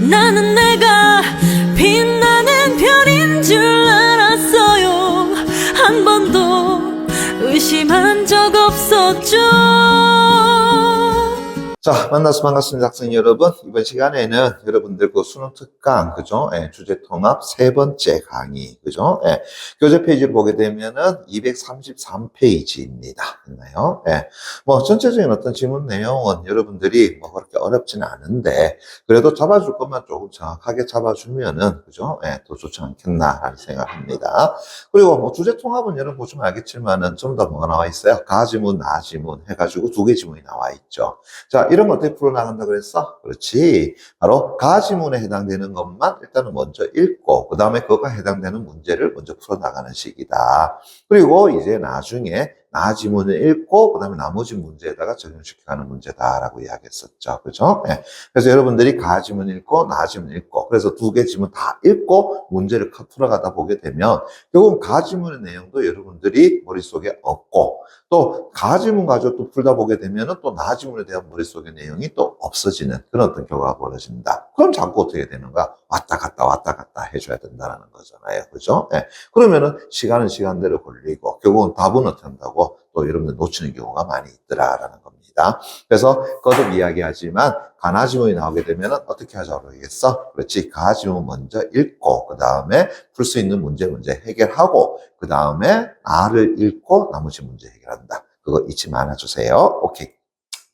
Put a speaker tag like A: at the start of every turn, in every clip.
A: 나는 내가 빛나는 별인 줄 알았어요. 한 번도 의심한 적 없었죠.
B: 자, 만나서 반갑습니다. 학생 여러분. 이번 시간에는 여러분들 그 수능 특강, 그죠? 예, 주제 통합 세 번째 강의, 그죠? 예, 교재 페이지를 보게 되면은 233페이지입니다. 있나요? 예, 뭐, 전체적인 어떤 지문 내용은 여러분들이 뭐 그렇게 어렵지는 않은데, 그래도 잡아줄 것만 조금 정확하게 잡아주면은, 그죠? 예, 더 좋지 않겠나라는 생각을 합니다. 그리고 뭐 주제 통합은 여러분 보시면 알겠지만은 좀 더 뭐가 나와 있어요? 가지문, 나지문 해가지고 두 개 지문이 나와 있죠. 자, 이런 거 어떻게 풀어나간다 그랬어? 그렇지. 바로 가지문에 해당되는 것만 일단은 먼저 읽고, 그 다음에 그것과 해당되는 문제를 먼저 풀어나가는 식이다. 그리고 이제 나중에 나지문을 읽고, 그 다음에 나머지 문제에다가 적용시켜가는 문제다라고 이야기했었죠. 그죠? 예. 그래서 여러분들이 가지문 읽고, 나지문 읽고, 그래서 두 개 지문 다 읽고, 문제를 풀어가다 보게 되면, 결국 가지문의 내용도 여러분들이 머릿속에 없고, 또 가지문 가지고 또 풀다 보게 되면은 또 나지문에 대한 머릿속의 내용이 또 없어지는 그런 어떤 결과가 벌어진다. 그럼 자꾸 어떻게 되는가? 왔다 갔다 해줘야 된다는 거잖아요. 그죠? 예. 그러면은 시간은 시간대로 걸리고 결국은 답은 어떻게 한다고 또 여러분들 놓치는 경우가 많이 있더라라는 겁니다. 그래서 거듭 이야기하지만 가나지문이 나오게 되면은 어떻게 하자고 그러겠어? 그렇지. 가지문 먼저 읽고 그 다음에 풀 수 있는 문제 해결하고 그 다음에 나를 읽고 나머지 문제 해결한다. 그거 잊지 말아주세요. 오케이.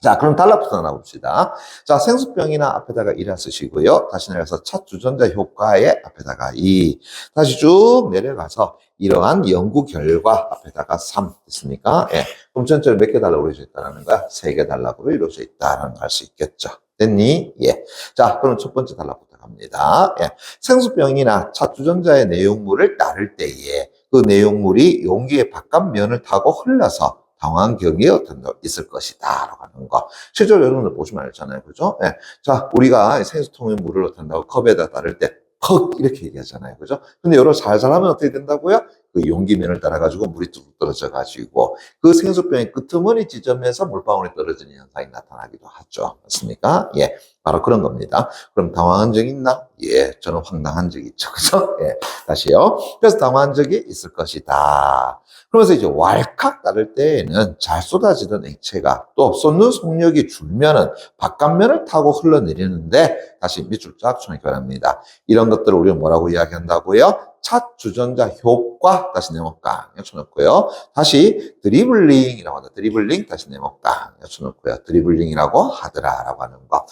B: 자, 그럼 달라붙어 나봅시다. 자, 생수병이나 앞에다가 1을 쓰시고요. 다시 내려가서 첫 주전자 효과의 앞에다가 2. 다시 쭉 내려가서 이러한 연구 결과 앞에다가 3 됐습니까? 예. 그럼 전체를 몇 개 달라고 이루어져 있다는 거야? 3개 달라고 이루어져 있다라는 걸 알 수 있겠죠. 됐니? 예. 자, 그럼 첫 번째 달라붙어 갑니다. 예. 생수병이나 첫 주전자의 내용물을 따를 때에 그 내용물이 용기의 바깥면을 타고 흘러서 당황한 경우에 어떤 거 있을 것이다 라고 하는 거. 실제로 여러분들 보시면 알잖아요. 그죠? 예. 자, 우리가 생수통에 물을 어떤다고 컵에다 따를 때 퍽 이렇게 얘기하잖아요. 그죠? 근데 여러분 잘하면 어떻게 된다고요? 그 용기면을 따라가지고 물이 뚝 떨어져가지고 그 생수병의 끄트머리 지점에서 물방울이 떨어지는 현상이 나타나기도 하죠. 맞습니까? 예. 바로 그런 겁니다. 그럼 당황한 적 있나? 예. 저는 황당한 적이 있죠. 그죠? 예. 다시요. 그래서 당황한 적이 있을 것이다. 그러면서 이제 왈칵 따를 때에는 잘 쏟아지던 액체가 또 쏟는 속력이 줄면은 바깥면을 타고 흘러내리는데 다시 밑줄 쫙 쳐내기바랍니다. 이런 것들을 우리가 뭐라고 이야기한다고요? 첫 주전자 효과 다시 네모 깡 쳐놓고요. 다시 드리블링이라고 한다. 드리블링 다시 네모 깡 쳐놓고요. 드리블링이라고 하더라라고 하는 거.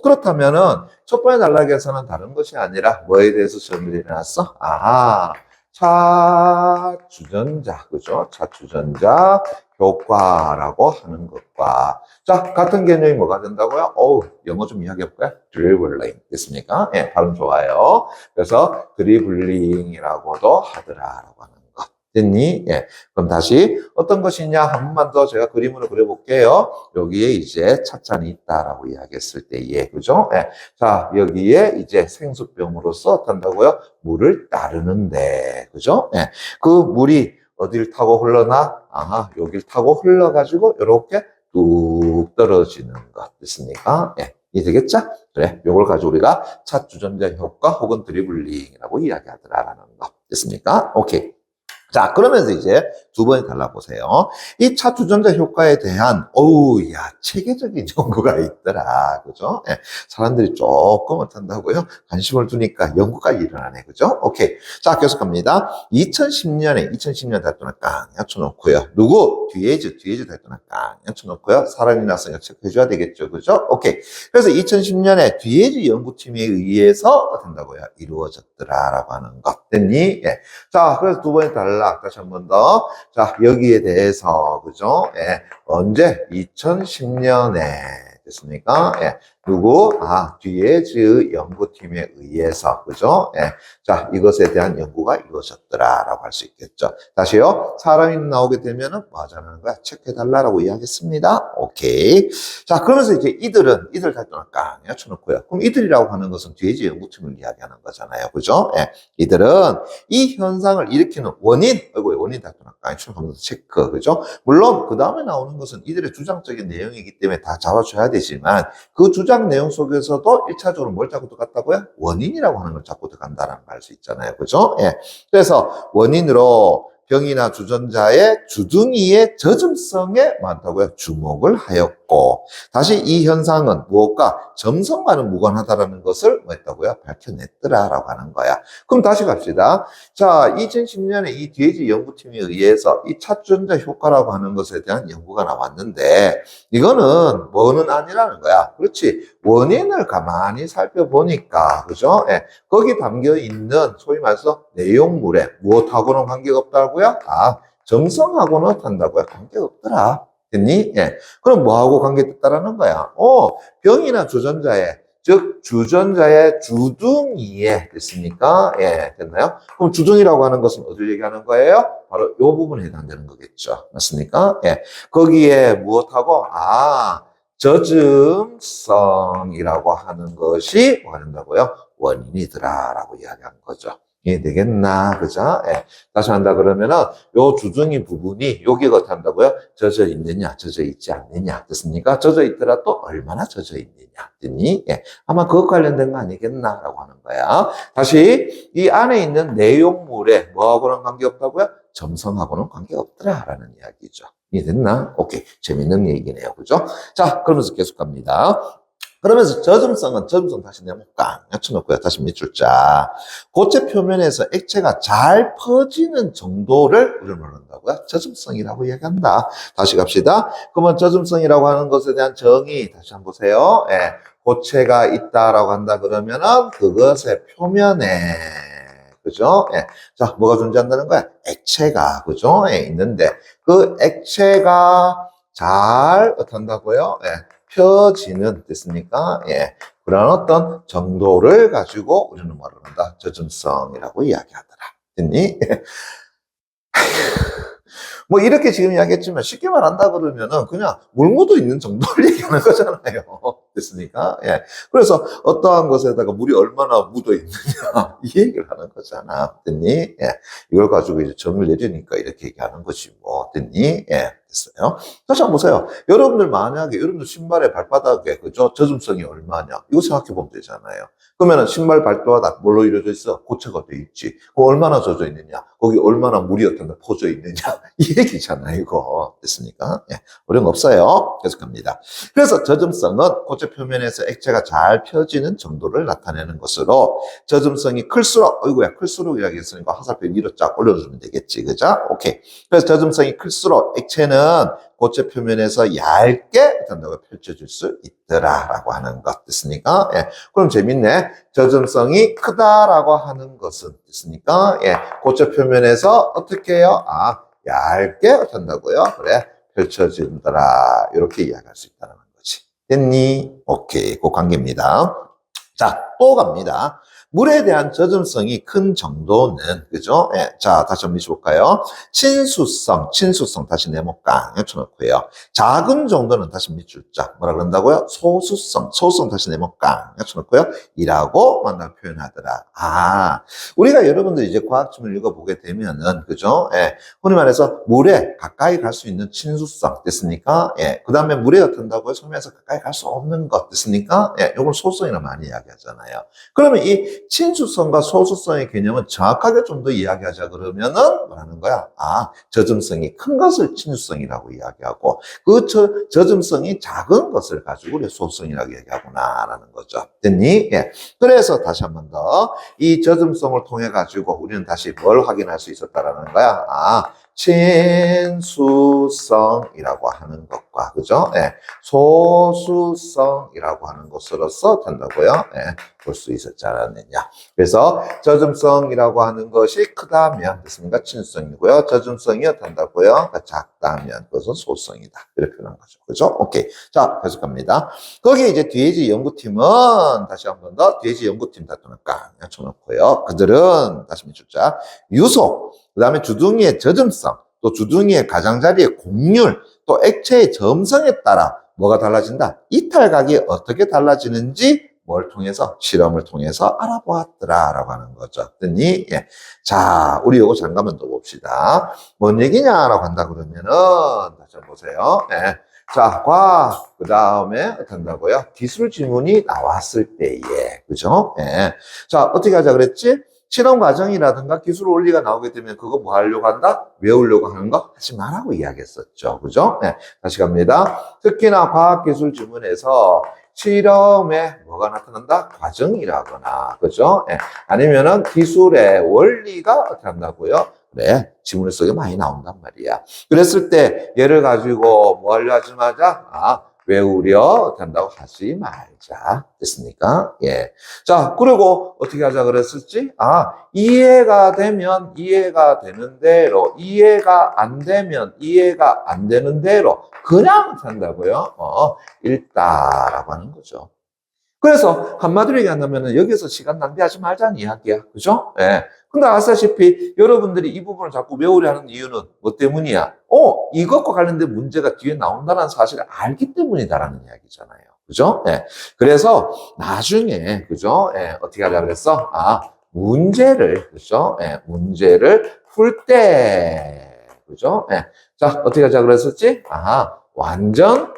B: 그렇다면은 첫 번째 단락에서는 다른 것이 아니라 뭐에 대해서 질문이 일어났어? 아하. 차 주전자, 그죠? 차 주전자 효과라고 하는 것과 자, 같은 개념이 뭐가 된다고요? 영어 좀 이야기해볼까요? 드리블링 됐습니까? 예, 발음 좋아요. 그래서 드리블링이라고도 하더라라고 하는 거. 됐니? 예. 그럼 다시 어떤 것이냐 한 번만 더 제가 그림으로 그려볼게요. 여기에 이제 찻잔이 있다라고 이야기했을 때에, 그죠? 예. 자, 여기에 이제 생수병으로서 어떤다고요? 물을 따르는데, 그죠? 예. 그 물이 어딜 타고 흘러나? 아하, 여길 타고 흘러가지고 이렇게 뚝 떨어지는 것 됐습니까? 예. 이해되겠죠? 그래. 요걸 가지고 우리가 차 주전자 효과 혹은 드리블링이라고 이야기하더라라는 거 됐습니까? 오케이. 자, 그러면서 이제 두 번에 달라보세요. 이 차 주전자 효과에 대한, 체계적인 연구가 있더라. 그죠? 예, 사람들이 조금 어떤다고요? 관심을 두니까 연구까지 일어나네. 그죠? 오케이. 자, 계속 갑니다. 2010년 달동안 깡 맞춰놓고요. 누구? 뒤에즈 달동안 깡 맞춰놓고요. 사람이 나서 역책해줘야 되겠죠. 그죠? 오케이. 그래서 2010년에 뒤에즈 연구팀에 의해서 어떤다고요? 이루어졌더라라고 하는 것. 됐니? 예. 자, 그래서 두 번에 달라. 다시 한 번 더. 자, 여기에 대해서, 그죠? 예. 언제? 2010년에. 됐습니까? 예. 누구? 뒤에즈 연구팀에 의해서, 그죠? 예. 자, 이것에 대한 연구가 이루어졌더라라고 할 수 있겠죠. 다시요. 사람이 나오게 되면은 뭐 하자는 거야? 체크해달라라고 이야기했습니다. 오케이. 자, 그러면서 이제 이들 달동안 깡 쳐놓고요. 그럼 이들이라고 하는 것은 뒤에즈 연구팀을 이야기하는 거잖아요. 그죠? 예. 이들은 이 현상을 일으키는 원인 달동안 깡 쳐놓으면서 체크. 그죠? 물론, 그 다음에 나오는 것은 이들의 주장적인 내용이기 때문에 다 잡아줘야 되지만, 그 주장 주장 내용 속에서도 1차적으로 뭘 잡고 들어갔다고요? 원인이라고 하는 걸 잡고 들어간다는 걸 알 수 있잖아요. 그죠? 예. 그래서 원인으로 병이나 주전자의 주둥이의 젖음성에 많다고요? 주목을 하였고, 다시 이 현상은 무엇과 점성과는 무관하다라는 것을 뭐 했다고요? 밝혀냈더라라고 하는 거야. 그럼 다시 갑시다. 자, 2010년에 이 DH 연구팀에 의해서 이 차주전자 효과라고 하는 것에 대한 연구가 나왔는데, 이거는 뭐는 아니라는 거야. 그렇지. 원인을 가만히 살펴보니까, 그죠? 예. 거기 담겨 있는 소위 말해서 내용물에 무엇하고는 관계가 없다고요? 아, 점성하고는 한다고요? 관계가 없더라. 됐니? 예. 그럼 뭐하고 관계됐다라는 거야? 병이나 주전자에, 즉, 주전자의 주둥이에 됐습니까? 예, 됐나요? 그럼 주둥이라고 하는 것은 어디를 얘기하는 거예요? 바로 이 부분에 해당되는 거겠죠. 맞습니까? 예. 거기에 무엇하고? 젖음성이라고 하는 것이 뭐가 된다고요? 원인이더라라고 이야기한 거죠. 이해되겠나? 그죠? 예. 다시 한다 그러면은, 요 주둥이 부분이 여기가 어떻게 한다고요? 젖어 있느냐, 젖어 있지 않느냐. 됐습니까? 젖어 있더라도 얼마나 젖어 있느냐. 됐니? 예. 아마 그것 관련된 거 아니겠나? 라고 하는 거야. 다시, 이 안에 있는 내용물에 뭐하고는 관계없다고요? 점성하고는 관계없더라. 라는 이야기죠. 이해됐나? 오케이. 재밌는 얘기네요. 그죠? 자, 그러면서 계속 갑니다. 그러면서 젖음성 다시 네모 깡 엿쳐놓고요. 다시 밑줄자. 고체 표면에서 액체가 잘 퍼지는 정도를 우리는 뭐란다고요? 젖음성이라고 이야기한다. 다시 갑시다. 그러면 젖음성이라고 하는 것에 대한 정의 다시 한번 보세요. 예. 고체가 있다라고 한다 그러면은 그것의 표면에 그죠? 예. 자, 뭐가 존재한다는 거야? 액체가, 그죠? 예, 있는데, 그 액체가 잘, 어떤다고요? 예, 펴지는, 됐습니까? 예. 그런 어떤 정도를 가지고 우리는 뭐라 그런다? 젖음성이라고 이야기하더라. 됐니? 뭐 이렇게 지금 이야기했지만 쉽게 말한다 그러면은 그냥 물 묻어 있는 정도를 얘기하는 거잖아요. 됐습니까? 예. 그래서 어떠한 것에다가 물이 얼마나 묻어 있느냐 이 얘기를 하는 거잖아. 됐니? 예. 이걸 가지고 이제 점을 내리니까 이렇게 얘기하는 거지 뭐. 됐니? 예. 됐어요. 다시 한번 보세요. 여러분들 만약에 여러분들 신발의 발바닥에 그죠? 젖음성이 얼마냐? 이거 생각해 보면 되잖아요. 그러면은 신발 발바닥 뭘로 이루어져 있어? 고체가 돼 있지. 그 얼마나 젖어 있느냐? 거기 얼마나 물이 어떤가 퍼져 있느냐? 이 얘기잖아요, 이거. 됐습니까? 예. 어려운 거 없어요. 계속합니다. 그래서 젖음성은 고체 표면에서 액체가 잘 펴지는 정도를 나타내는 것으로 젖음성이 클수록, 어이구야, 클수록 이야기했으니까 화살표 위로 쫙 올려주면 되겠지. 그죠? 오케이. 그래서 젖음성이 클수록 액체는 고체 표면에서 얇게 된다고 펼쳐질 수 있더라라고 하는 것 됐습니까? 예. 그럼 재밌네. 젖음성이 크다라고 하는 것은 됐습니까? 예. 고체 표면에서 어떻게 해요? 얇게 된다고요? 그래. 펼쳐진더라. 이렇게 이야기할 수 있다는 거지. 됐니? 오케이. 그 관계입니다. 자, 또 갑니다. 물에 대한 젖음성이 큰 정도는, 그죠? 예. 자, 다시 한번 미쳐볼까요? 친수성 다시 네모 깡 엿쳐놓고요. 작은 정도는 다시 밑줄자. 뭐라 그런다고요? 소수성 다시 네모 깡 엿쳐놓고요. 이라고 만나 표현하더라. 우리가 여러분들 이제 과학침을 읽어보게 되면은, 그죠? 예. 흔히 말해서 물에 가까이 갈 수 있는 친수성, 됐습니까? 예. 그 다음에 물에 어떤다고요? 섬에서 가까이 갈 수 없는 것, 됐습니까? 예. 요걸 소수성이라 많이 이야기하잖아요. 그러면 이 친수성과 소수성의 개념은 정확하게 좀 더 이야기하자 그러면은 뭐라는 거야? 젖음성이 큰 것을 친수성이라고 이야기하고 그 젖음성이 작은 것을 가지고 우리 소수성이라고 이야기하구나라는 거죠. 됐니? 예. 그래서 다시 한 번 더 이 젖음성을 통해 가지고 우리는 다시 뭘 확인할 수 있었다라는 거야? 친수성이라고 하는 것과, 그죠? 예. 소수성이라고 하는 것으로서 된다고요? 예. 볼 수 있었지 않았느냐. 그래서 젖음성이라고 하는 것이 크다면, 됐습니까? 친수성이고요. 젖음성이 어떤다고요? 그러니까 작다면, 그것은 소수성이다. 이렇게 표현한 거죠. 그죠? 오케이. 자, 계속합니다. 거기에 이제 DH 연구팀은, 다시 한 번 더, DH 연구팀 다투는 깡, 쳐놓고요. 그들은, 다시 밑줄자, 유소, 그 다음에 주둥이의 젖음성, 또 주둥이의 가장자리의 곡률, 또 액체의 점성에 따라 뭐가 달라진다? 이탈각이 어떻게 달라지는지 뭘 통해서? 실험을 통해서 알아보았더라라고 하는 거죠. 됐니? 예. 자, 우리 요거 잠깐만 더 봅시다. 뭔 얘기냐라고 한다 그러면은, 다시 한번 보세요. 예. 자, 과학, 그 다음에 어떻게 한다고요? 기술 지문이 나왔을 때에, 그죠? 예. 자, 어떻게 하자 그랬지? 실험 과정이라든가 기술 원리가 나오게 되면 그거 뭐 하려고 한다? 외우려고 하는 거 하지 말라고 이야기했었죠. 그죠? 예. 다시 갑니다. 특히나 과학기술 지문에서 실험에 뭐가 나타난다? 과정이라거나, 그죠? 예. 아니면은 기술의 원리가 어떻게 한다고요? 그래, 지문 속에 많이 나온단 말이야. 그랬을 때 얘를 가지고 뭐 하려 하지 마자? 외우려 한다고 하지 말자. 됐습니까? 예. 자, 그리고 어떻게 하자 그랬었지? 이해가 되면 이해가 되는 대로, 이해가 안 되면 이해가 안 되는 대로 그냥 한다고요? 읽다라고 하는 거죠. 그래서 한마디로 얘기한다면 여기서 시간 낭비하지 말자는 이야기야. 그죠? 예. 근데 아시다시피 여러분들이 이 부분을 자꾸 외우려 하는 이유는 뭐 때문이야? 이것과 관련된 문제가 뒤에 나온다는 사실을 알기 때문이다라는 이야기잖아요. 그죠? 예. 그래서 나중에, 그죠? 예. 어떻게 하자 그랬어? 문제를, 그죠? 예. 문제를 풀 때, 그죠? 예. 자, 어떻게 하자 그랬었지? 완전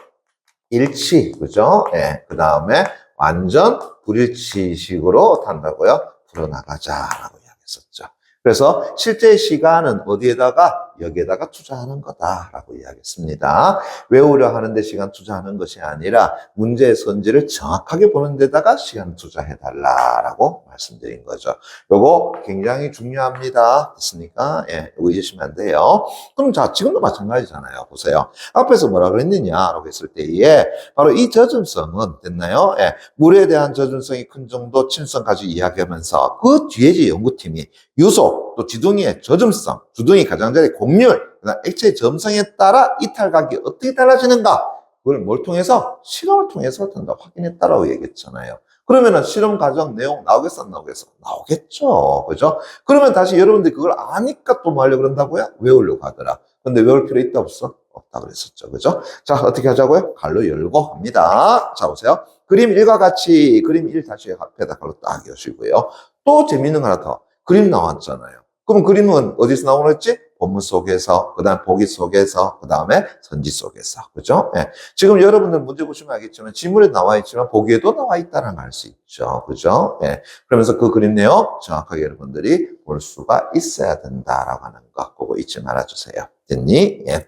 B: 일치, 그죠? 예. 그 다음에 완전 불일치식으로 한다고요? 풀어나가자라고 이야기했었죠. 그래서 실제 시간은 어디에다가? 여기에다가 투자하는 거다라고 이야기했습니다. 외우려 하는데 시간 투자하는 것이 아니라 문제의 선지를 정확하게 보는 데다가 시간 투자해달라라고 말씀드린 거죠. 요거 굉장히 중요합니다. 됐습니까? 예, 이거 잊으시면 안 돼요. 그럼 자, 지금도 마찬가지잖아요. 보세요. 앞에서 뭐라 그랬느냐라고 했을 때에 바로 이 젖음성은 됐나요? 예, 물에 대한 젖음성이 큰 정도 침성까지 이야기하면서 그 뒤에 이제 연구팀이 유속, 또 지둥이의 젖음성, 주둥이 가장자리 곡률, 그다음 액체의 점성에 따라 이탈각이 어떻게 달라지는가? 그걸 뭘 통해서? 실험을 통해서 확인했다라고 얘기했잖아요. 그러면은 실험 과정 내용 나오겠어, 안 나오겠어? 나오겠죠. 그죠? 그러면 다시 여러분들이 그걸 아니까 또 뭐 하려고 그런다고요? 외우려고 하더라. 근데 외울 필요 있다 없어? 없다 그랬었죠. 그죠? 자, 어떻게 하자고요? 갈로 열고 합니다. 자, 보세요. 그림 1과 같이 그림 1 다시 앞에다 갈로 딱 여시고요. 또 재밌는 거 하나 더. 그림 나왔잖아요. 그럼 그림은 어디서 나오겠지? 본문 속에서, 그 다음에 보기 속에서, 그 다음에 선지 속에서. 그죠? 예. 지금 여러분들 문제 보시면 알겠지만, 지문에 나와 있지만, 보기에도 나와 있다는 걸 알 수 있죠. 그죠? 예. 그러면서 그 그림 내용 정확하게 여러분들이 볼 수가 있어야 된다라고 하는 거, 그거 잊지 말아주세요. 됐니? 예.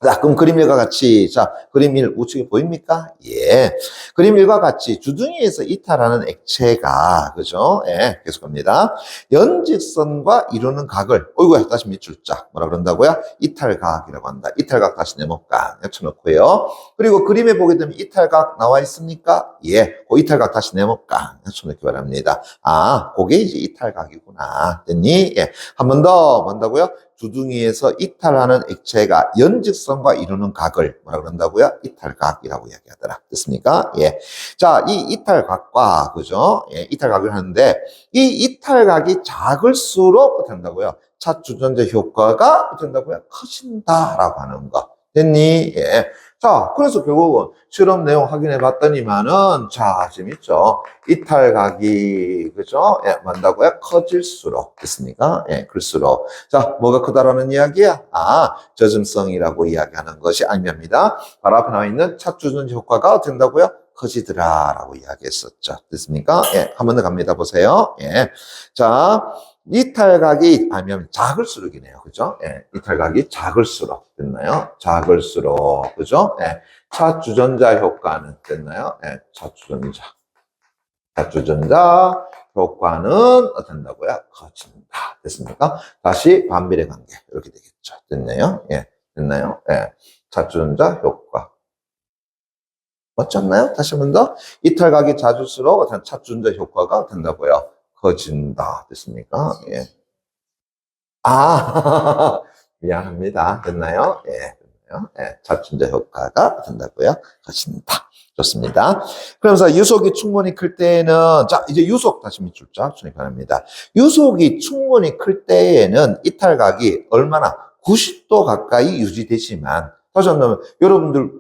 B: 자, 그럼 그림 1과 같이, 자, 그림 1 우측에 보입니까? 예. 그림 1과 같이 주둥이에서 이탈하는 액체가, 그죠? 예, 계속합니다. 연직선과 이루는 각을, 어이구야, 다시 밑줄자. 뭐라 그런다고요? 이탈각이라고 한다. 이탈각 다시 네모각 쳐놓고요. 그리고 그림에 보게 되면 이탈각 나와 있습니까? 예. 그 이탈각 다시 네모각 쳐놓기 바랍니다. 그게 이제 이탈각이구나. 됐니? 예. 한 번 더, 뭔다고요? 주둥이에서 이탈하는 액체가 연직선과 이루는 각을 뭐라 그런다고요? 이탈각이라고 이야기하더라. 됐습니까? 예. 자, 이 이탈각과, 그죠? 예, 이탈각을 하는데, 이 이탈각이 작을수록 어떻게 한다고요? 차주전자 효과가 어떻게 한다고요? 커진다라고 하는 거. 됐니? 예. 자, 그래서 결국은 실험 내용 확인해 봤더니만은, 자, 재밌죠? 이탈각이, 그죠? 예, 뭔다고요? 커질수록. 됐습니까? 예, 클수록. 자, 뭐가 크다라는 이야기야? 젖음성이라고 이야기하는 것이 아닙니다. 바로 앞에 나와 있는 차주전자 효과가 된다고요? 커지더라라고 이야기했었죠. 됐습니까? 예, 한 번 더 갑니다. 보세요. 예. 자, 이탈각이 아니면 작을수록이네요. 그죠? 예, 이탈각이 작을수록 됐나요? 작을수록. 그죠? 예. 차주전자 효과는 됐나요? 예, 차주전자 효과는 어떻게 된다고요? 커진다. 됐습니까? 다시 반비례 관계. 이렇게 되겠죠. 됐네요? 예. 됐나요? 예. 차주전자 효과. 맞췄나요? 다시 한 번 더. 이탈각이 잦을수록 어떤 차주전자 효과가 된다고요? 커진다. 됐습니까? 예. 미안합니다. 됐나요? 예. 됐나요? 예. 차주전자 효과가 된다고요? 커진다. 좋습니다. 그러면서 유속이 충분히 클 때에는, 자, 이제 유속 다시 밑줄자 주의 바랍니다. 유속이 충분히 클 때에는 이탈각이 얼마나 90도 가까이 유지되지만, 다시 한번 여러분들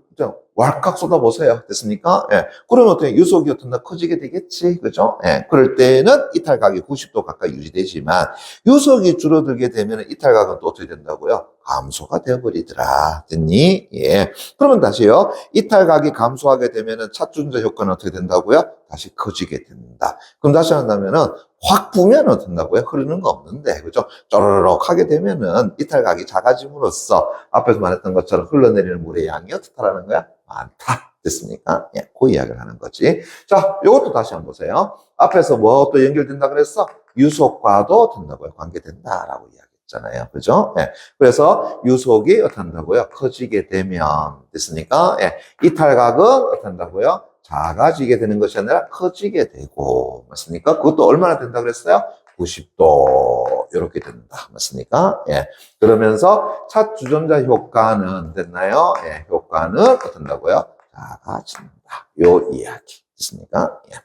B: 왈칵 쏟아보세요. 됐습니까? 예. 그러면 어떻게 유속이 어떤 날 커지게 되겠지. 그죠? 예. 그럴 때는 이탈각이 90도 가까이 유지되지만 유속이 줄어들게 되면 이탈각은 또 어떻게 된다고요? 감소가 되어버리더라. 됐니? 예. 그러면 다시요. 이탈각이 감소하게 되면은 차준자 효과는 어떻게 된다고요? 다시 커지게 된다. 그럼 다시 한다면은 확 부면 어떻게 된다고요? 흐르는 거 없는데, 그죠? 쪼르륵 하게 되면은 이탈각이 작아짐으로써 앞에서 말했던 것처럼 흘러내리는 물의 양이 어떻다라는 거야? 많다. 됐습니까? 예, 그 이야기를 하는 거지. 자, 요것도 다시 한번 보세요. 앞에서 뭐 또 연결된다 그랬어? 유속과도 된다고요. 관계된다라고 이야기했잖아요. 그죠? 예. 그래서 유속이 어떻게 한다고요? 커지게 되면, 됐습니까? 예. 이탈각은 어떻게 한다고요? 작아지게 되는 것이 아니라 커지게 되고, 맞습니까? 그것도 얼마나 된다 그랬어요? 90도 이렇게 된다. 맞습니까? 예. 그러면서 차 주전자 효과는 됐나요? 예. 효과는 어떻게 된다고요? 작아진다. 요 이야기. 됐습니까? 예.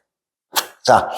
B: 자,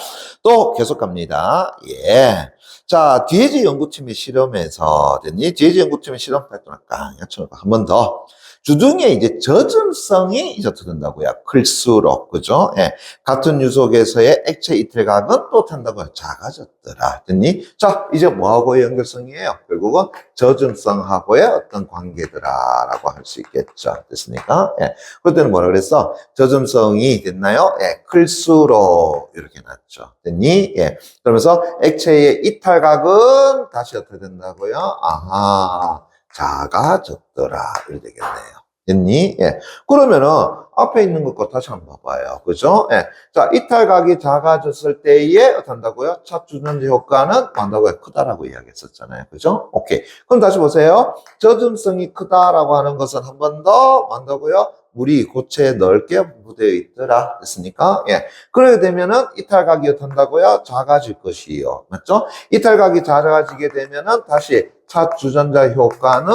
B: 또 계속 갑니다. 예. 자, 디에지 연구팀의 실험에서 됐니? 디에지 연구팀의 실험 활동을 한 번 더. 주둥이에 이제 젖음성이 이제 어떻게 된다고요? 클수록, 그죠? 예. 같은 유속에서의 액체 이탈각은 또 탄다고요? 작아졌더라. 됐니? 자, 이제 뭐하고의 연결성이에요? 결국은 젖음성하고의 어떤 관계더라라고 할 수 있겠죠. 됐습니까? 예. 그때는 뭐라 그랬어? 젖음성이 됐나요? 예. 클수록 이렇게 났죠. 됐니? 예. 그러면서 액체의 이탈각은 다시 어떻게 된다고요? 아하. 작아졌더라. 이렇게 되겠네요. 됐니? 예. 그러면은, 앞에 있는 것과 다시 한번 봐봐요. 그죠? 예. 자, 이탈각이 작아졌을 때에, 어떻게 한다고요? 차주전자 효과는 한다고요? 크다라고 이야기했었잖아요. 그죠? 오케이. 그럼 다시 보세요. 젖음성이 크다라고 하는 것은 한 번 더, 한다고요? 물이 고체에 넓게 분포되어 있더라. 됐습니까? 예. 그러게 되면은 이탈각이 어떻게 한다고요? 작아질 것이요. 맞죠? 이탈각이 작아지게 되면은 다시 차주전자 효과는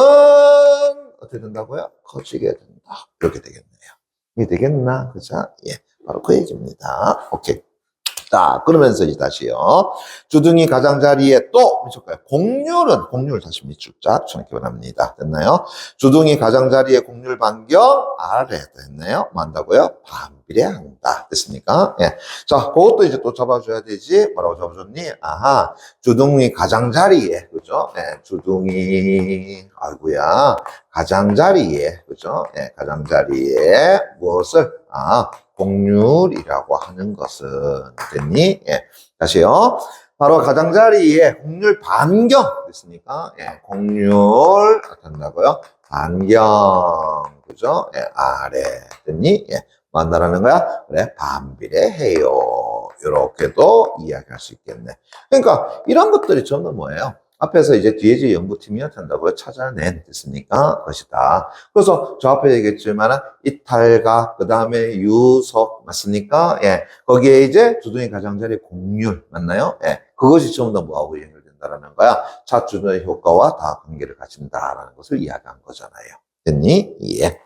B: 어떻게 된다고요? 커지게 된다. 이렇게 되겠네요. 이게 되겠나? 그죠? 예. 바로 그 얘기입니다. 오케이. 자, 그러면서 이제 다시요. 주둥이 가장자리에 또 미칠까요? 공률 다시 밑줄 쫙 쳐넣기 바랍니다. 됐나요? 주둥이 가장자리에 공률 반경 아래 됐나요? 뭐 한다고요? 반비례한다. 됐습니까? 예. 자, 그것도 이제 또 잡아줘야 되지. 뭐라고 잡아줬니? 아하, 주둥이 가장자리에, 그죠? 예, 주둥이, 아이고야, 가장자리에, 그죠? 예, 가장자리에 무엇을? 공률이라고 하는 것은 됐니? 예. 다시요. 바로 가장자리에 공률 반경 됐습니까? 예. 공률 어떤다고요? 반경 그죠? 예. 아래 됐니? 예. 뭐 한다라는 거야? 그래 반비례해요. 이렇게도 이야기할 수 있겠네. 그러니까 이런 것들이 전부 뭐예요? 앞에서 이제 뒤에 연구팀이 어떤다고요? 찾아낸 됐습니까? 것이다. 그래서 저 앞에 얘기했지만 이탈각, 그 다음에 유속 맞습니까? 예. 거기에 이제 주둥이 가장자리 공률 맞나요? 예. 그것이 전부 다 뭐하고 연결된다라는 거야? 차주둥이 효과와 다 관계를 가진다라는 것을 이야기한 거잖아요. 됐니? 예.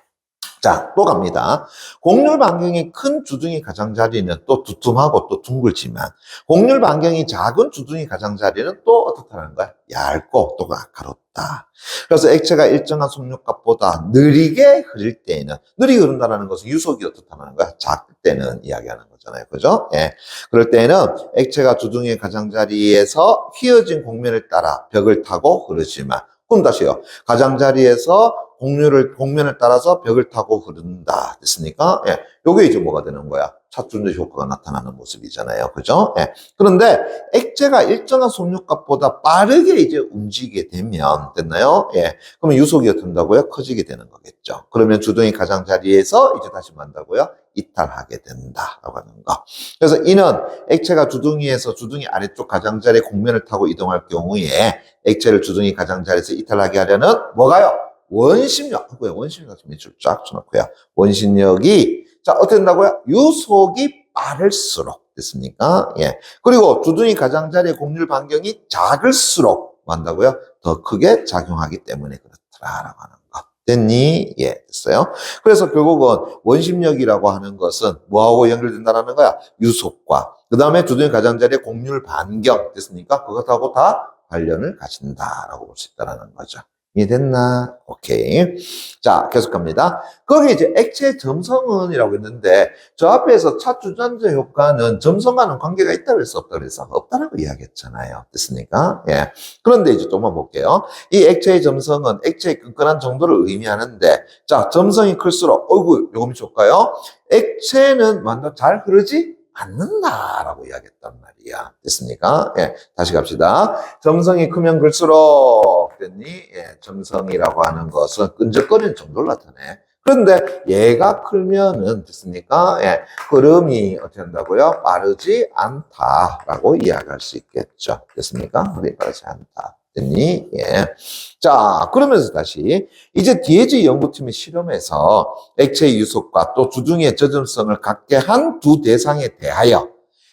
B: 자, 또 갑니다. 공률 반경이 큰 주둥이 가장자리는 또 두툼하고 또 둥글지만 공률 반경이 작은 주둥이 가장자리는 또 어떻다는 거야? 얇고 또 날카롭다. 그래서 액체가 일정한 속력값보다 느리게 흐를 때에는 느리게 흐른다는 것은 유속이 어떻다는 거야? 작을 때는 이야기하는 거잖아요. 그죠? 예. 그럴 때는 액체가 주둥이 가장자리에서 휘어진 곡면을 따라 벽을 타고 흐르지만 그럼 다시요. 가장자리에서 곡면을 따라서 벽을 타고 흐른다. 됐습니까? 예. 요게 이제 뭐가 되는 거야? 차준자 효과가 나타나는 모습이잖아요. 그죠? 예. 그런데 액체가 일정한 속력값보다 빠르게 이제 움직이게 되면, 됐나요? 예. 그러면 유속이 어떻게 된다고요? 커지게 되는 거겠죠. 그러면 주둥이 가장자리에서 이제 다시 만다고요? 이탈하게 된다라고 하는 거. 그래서 이는 액체가 주둥이에서 주둥이 아래쪽 가장자리 곡면을 타고 이동할 경우에 액체를 주둥이 가장자리에서 이탈하게 하려는 뭐가요? 원심력. 원심력 밑줄 쫙 쳐놓고요. 원심력이 자 어떻게 된다고요? 유속이 빠를수록 됐습니까? 예. 그리고 주둥이 가장자리의 곡률 반경이 작을수록 뭐 한다고요? 더 크게 작용하기 때문에 그렇더라라고 하는 거. 됐니? 예, 됐어요. 그래서 결국은 원심력이라고 하는 것은 뭐하고 연결된다라는 거야? 유속과 그 다음에 주둥이 가장자리의 곡률 반경 됐습니까? 그것하고 다 관련을 가진다라고 볼 수 있다는 거죠. 이해됐나? 오케이. 자, 계속 갑니다. 거기 이제 액체 점성은이라고 했는데, 저 앞에서 차 주전자 효과는 점성과는 관계가 있다고 해서 없다고 그래서 없다라고 이야기했잖아요. 됐습니까? 예. 그런데 이제 조금만 볼게요. 이 액체의 점성은 액체의 끈끈한 정도를 의미하는데, 자, 점성이 클수록, 어이구, 요금이 좋을까요? 액체는 완전 잘 흐르지 않는다라고 이야기했단 말이야. 됐습니까? 예. 다시 갑시다. 점성이 크면 클수록, 됐니? 예. 점성이라고 하는 것은 끈적거리는 정도를 나타내. 그런데 얘가 크면은, 됐습니까? 예. 흐름이 어떻게 한다고요? 빠르지 않다라고 이야기할 수 있겠죠. 됐습니까? 흐름이 빠르지 않다. 됐니? 예. 자, 그러면서 다시, 이제 디에지 연구팀의 실험에서 액체의 유속과 또 주둥이의 저점성을 갖게 한 두 대상에 대하여,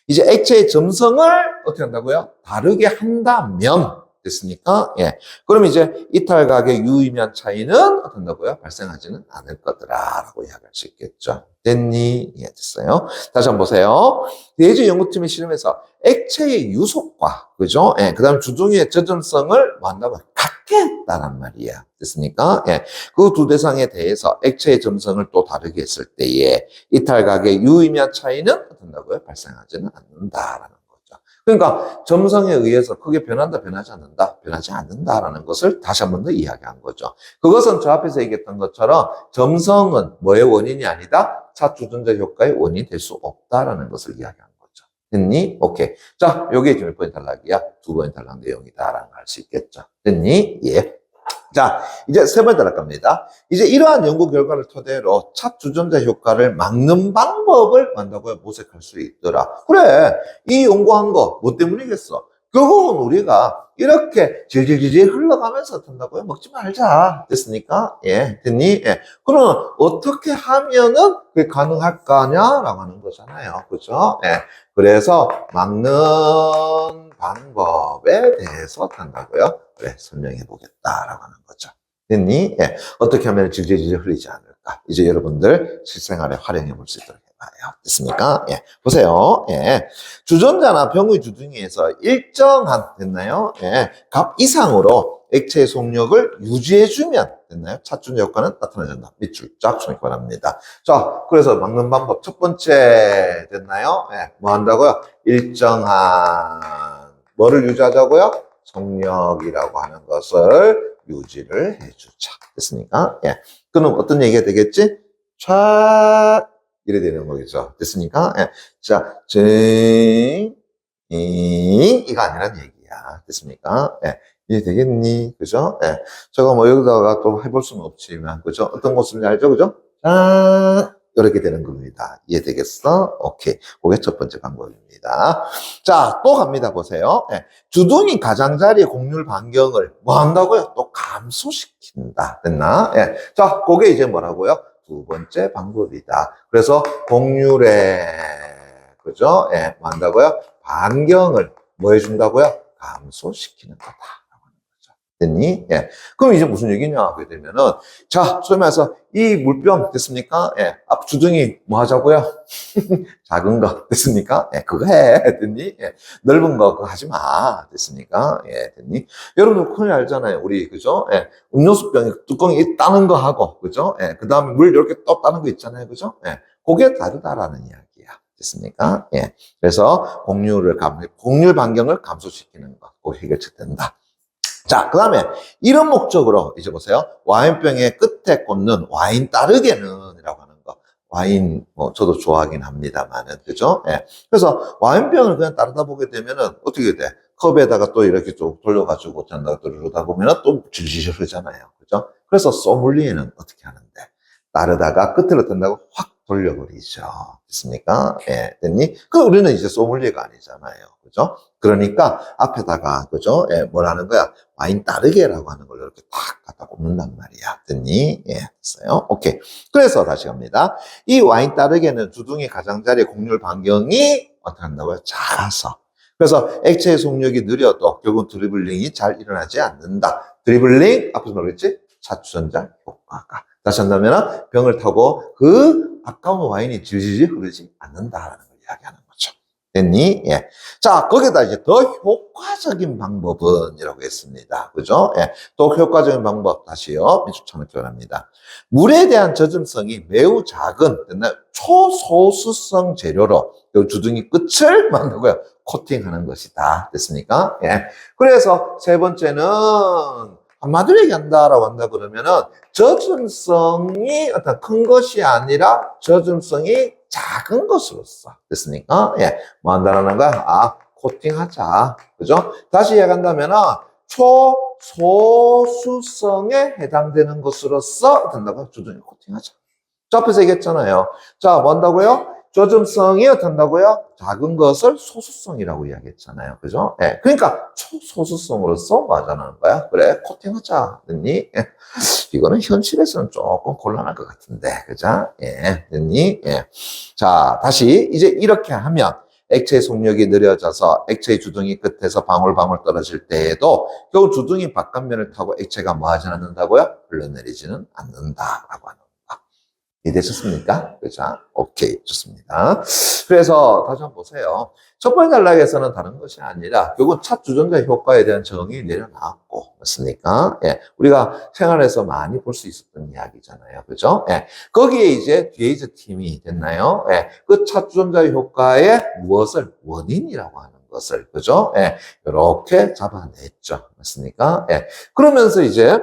B: 이제 액체의 점성을 어떻게 한다고요? 다르게 한다면, 됐습니까? 예. 그럼 이제 이탈각의 유의미한 차이는 어떻게 한다고요? 발생하지는 않을 거더라라고 이야기할 수 있겠죠. 됐니? 예, 됐어요. 다시 한번 보세요. 디에지 연구팀의 실험에서 액체의 유속과, 그죠? 예, 그 다음에 주둥이의 저점성을 뭐 한다고? 갖게 했다란 말이야. 됐습니까? 예. 그 두 대상에 대해서 액체의 점성을 또 다르게 했을 때에 이탈각의 유의미한 차이는 어떻게 한다고요? 발생하지는 않는다라는 거죠. 그러니까 점성에 의해서 크게 변한다, 변하지 않는다, 변하지 않는다라는 것을 다시 한 번 더 이야기한 거죠. 그것은 저 앞에서 얘기했던 것처럼 점성은 뭐의 원인이 아니다? 차 주전자 효과의 원인이 될 수 없다라는 것을 이야기한 거죠. 됐니? 오케이. 자, 요게 지금 몇 번의 탈락이야? 두 번의 탈락 내용이다라는 걸 알 수 있겠죠. 됐니? 예. 자, 이제 세 번째 탈락 갑니다. 이제 이러한 연구 결과를 토대로 차 주전자 효과를 막는 방법을 만다고 모색할 수 있더라. 그래, 이 연구한 거 뭐 때문이겠어? 결국은 우리가 이렇게 질질질질 흘러가면서 된다고요? 먹지 말자. 됐습니까? 예, 됐니? 예. 그러면 어떻게 하면은 그게 가능할까냐라고 하는 거잖아요. 그죠? 예. 그래서 막는 방법에 대해서 한다고요? 그래, 설명해 보겠다라고 하는 거죠. 됐니? 예. 어떻게 하면 질질질 흘리지 않을까? 이제 여러분들 실생활에 활용해 볼 수 있도록 해봐요. 됐습니까? 예. 보세요. 예. 주전자나 병의 주둥이에서 일정한, 됐나요? 예. 값 이상으로 액체의 속력을 유지해주면, 됐나요? 차준자 효과는 나타나준다. 밑줄 쫙 주기 바랍니다. 자, 그래서 막는 방법 첫 번째, 됐나요? 예. 뭐 한다고요? 일정한, 뭐를 유지하자고요? 속력이라고 하는 것을 유지를 해주자. 됐습니까? 예. 그럼 어떤 얘기가 되겠지? 촤 이래 되는 거겠죠. 됐습니까? 예. 자, 이가 아니란 얘기야. 됐습니까? 예. 이해 되겠니? 그죠? 예. 제가 뭐 여기다가 또 해볼 수는 없지만, 그죠? 어떤 것인지 알죠? 그죠? 짠! 이렇게 되는 겁니다. 이해되겠어? 오케이. 그게 첫 번째 방법입니다. 자, 또 갑니다. 보세요. 예. 주둥이 가장자리의 곡률 반경을 뭐 한다고요? 또 감소시킨다. 됐나? 예. 자, 그게 이제 뭐라고요? 두 번째 방법이다. 그래서 곡률의, 그죠? 예. 뭐 한다고요? 반경을 뭐 해준다고요? 감소시키는 거다. 됐니? 예. 그럼 이제 무슨 얘기냐 하게 되면은, 자, 소위 말해서 이 물병 됐습니까? 예. 앞 주둥이 뭐 하자고요? 작은 거 됐습니까? 예. 그거 해. 됐니? 예. 넓은 거 그거 하지 마. 됐습니까? 예. 됐니? 여러분들 큰일 알잖아요. 우리, 그죠? 예. 음료수병에 뚜껑이 따는 거 하고, 그죠? 예. 그 다음에 물 이렇게 또 따는 거 있잖아요. 그죠? 예. 그게 다르다라는 이야기야. 됐습니까? 예. 그래서 곡률 반경을 감소시키는 거. 그 해결책 된다. 자, 그 다음에 이런 목적으로 이제 보세요. 와인병의 끝에 꽂는 와인 따르게는 이라고 하는 거. 와인 뭐 저도 좋아하긴 합니다만은, 그죠? 예. 그래서 와인병을 그냥 따르다 보게 되면은 어떻게 돼? 컵에다가 또 이렇게 쭉 돌려가지고 잔다가 또 이러다 보면은 또 질질 흐르잖아요. 그죠? 그래서 소믈리에는 어떻게 하는데? 따르다가 끝으로 뜬다고 확 돌려버리죠. 됐습니까? 예, 됐니? 그 우리는 이제 소믈리에가 아니잖아요. 그죠? 그러니까 앞에다가, 그죠? 예, 뭐라는 거야? 와인 따르게라고 하는 걸 이렇게 탁 갖다 꽂는단 말이야. 됐니? 예, 됐어요. 오케이. 그래서 다시 갑니다. 이 와인 따르게는 주둥이 가장자리의 곡률 반경이 어떻게 한다고요? 작아서. 그래서 액체의 속력이 느려도 결국 드리블링이 잘 일어나지 않는다. 드리블링, 앞에서 뭐랬지? 차주전자 효과가. 다시 한다면 병을 타고 그 아까운 와인이 질질 흐르지 않는다라는 걸 이야기하는 거죠. 됐니? 예. 자, 거기다 이제 더 효과적인 방법은 이라고 했습니다. 그죠? 예. 또 효과적인 방법 다시요. 민축참을 표현합니다. 물에 대한 젖음성이 매우 작은 초소수성 재료로 이 주둥이 끝을 만들고요. 코팅하는 것이다. 됐습니까? 예. 그래서 세 번째는 한마디로 얘기한다라고 한다 그러면은 젖음성이 어떤 큰 것이 아니라 젖음성이 작은 것으로서 됐습니까? 예, 뭐 한다라는 거야? 아, 코팅하자. 그죠? 다시 얘기한다면은 초소수성에 해당되는 것으로서 된다고 주둥이 코팅하자. 저 앞에서 얘기했잖아요. 자, 뭐 한다고요? 젖음성이 어떤다고요? 작은 것을 소수성이라고 이야기했잖아요. 그죠? 예. 그러니까 초소수성으로서 뭐 하자는 거야? 그래, 코팅하자. 됐니? 예. 이거는 현실에서는 조금 곤란할 것 같은데. 그죠? 예. 됐니? 예. 자, 다시 이제 이렇게 하면 액체의 속력이 느려져서 액체의 주둥이 끝에서 방울방울 떨어질 때에도 겨우 주둥이 바깥면을 타고 액체가 뭐 하지 않는다고요? 흘러내리지는 않는다라고 하는 거. 이해되셨습니까? 그죠? 오케이, 좋습니다. 그래서 다시 한번 보세요. 첫 번째 단락에서는 다른 것이 아니라 결국 차 주전자 효과에 대한 정의 내려놨고, 맞습니까? 예, 우리가 생활에서 많이 볼 수 있었던 이야기잖아요. 그죠? 예, 거기에 이제 뒤에 이제 팀이 됐나요? 예, 그 차 주전자 효과의 무엇을 원인이라고 하는 것을, 그죠? 예, 이렇게 잡아냈죠. 맞습니까? 예, 그러면서 이제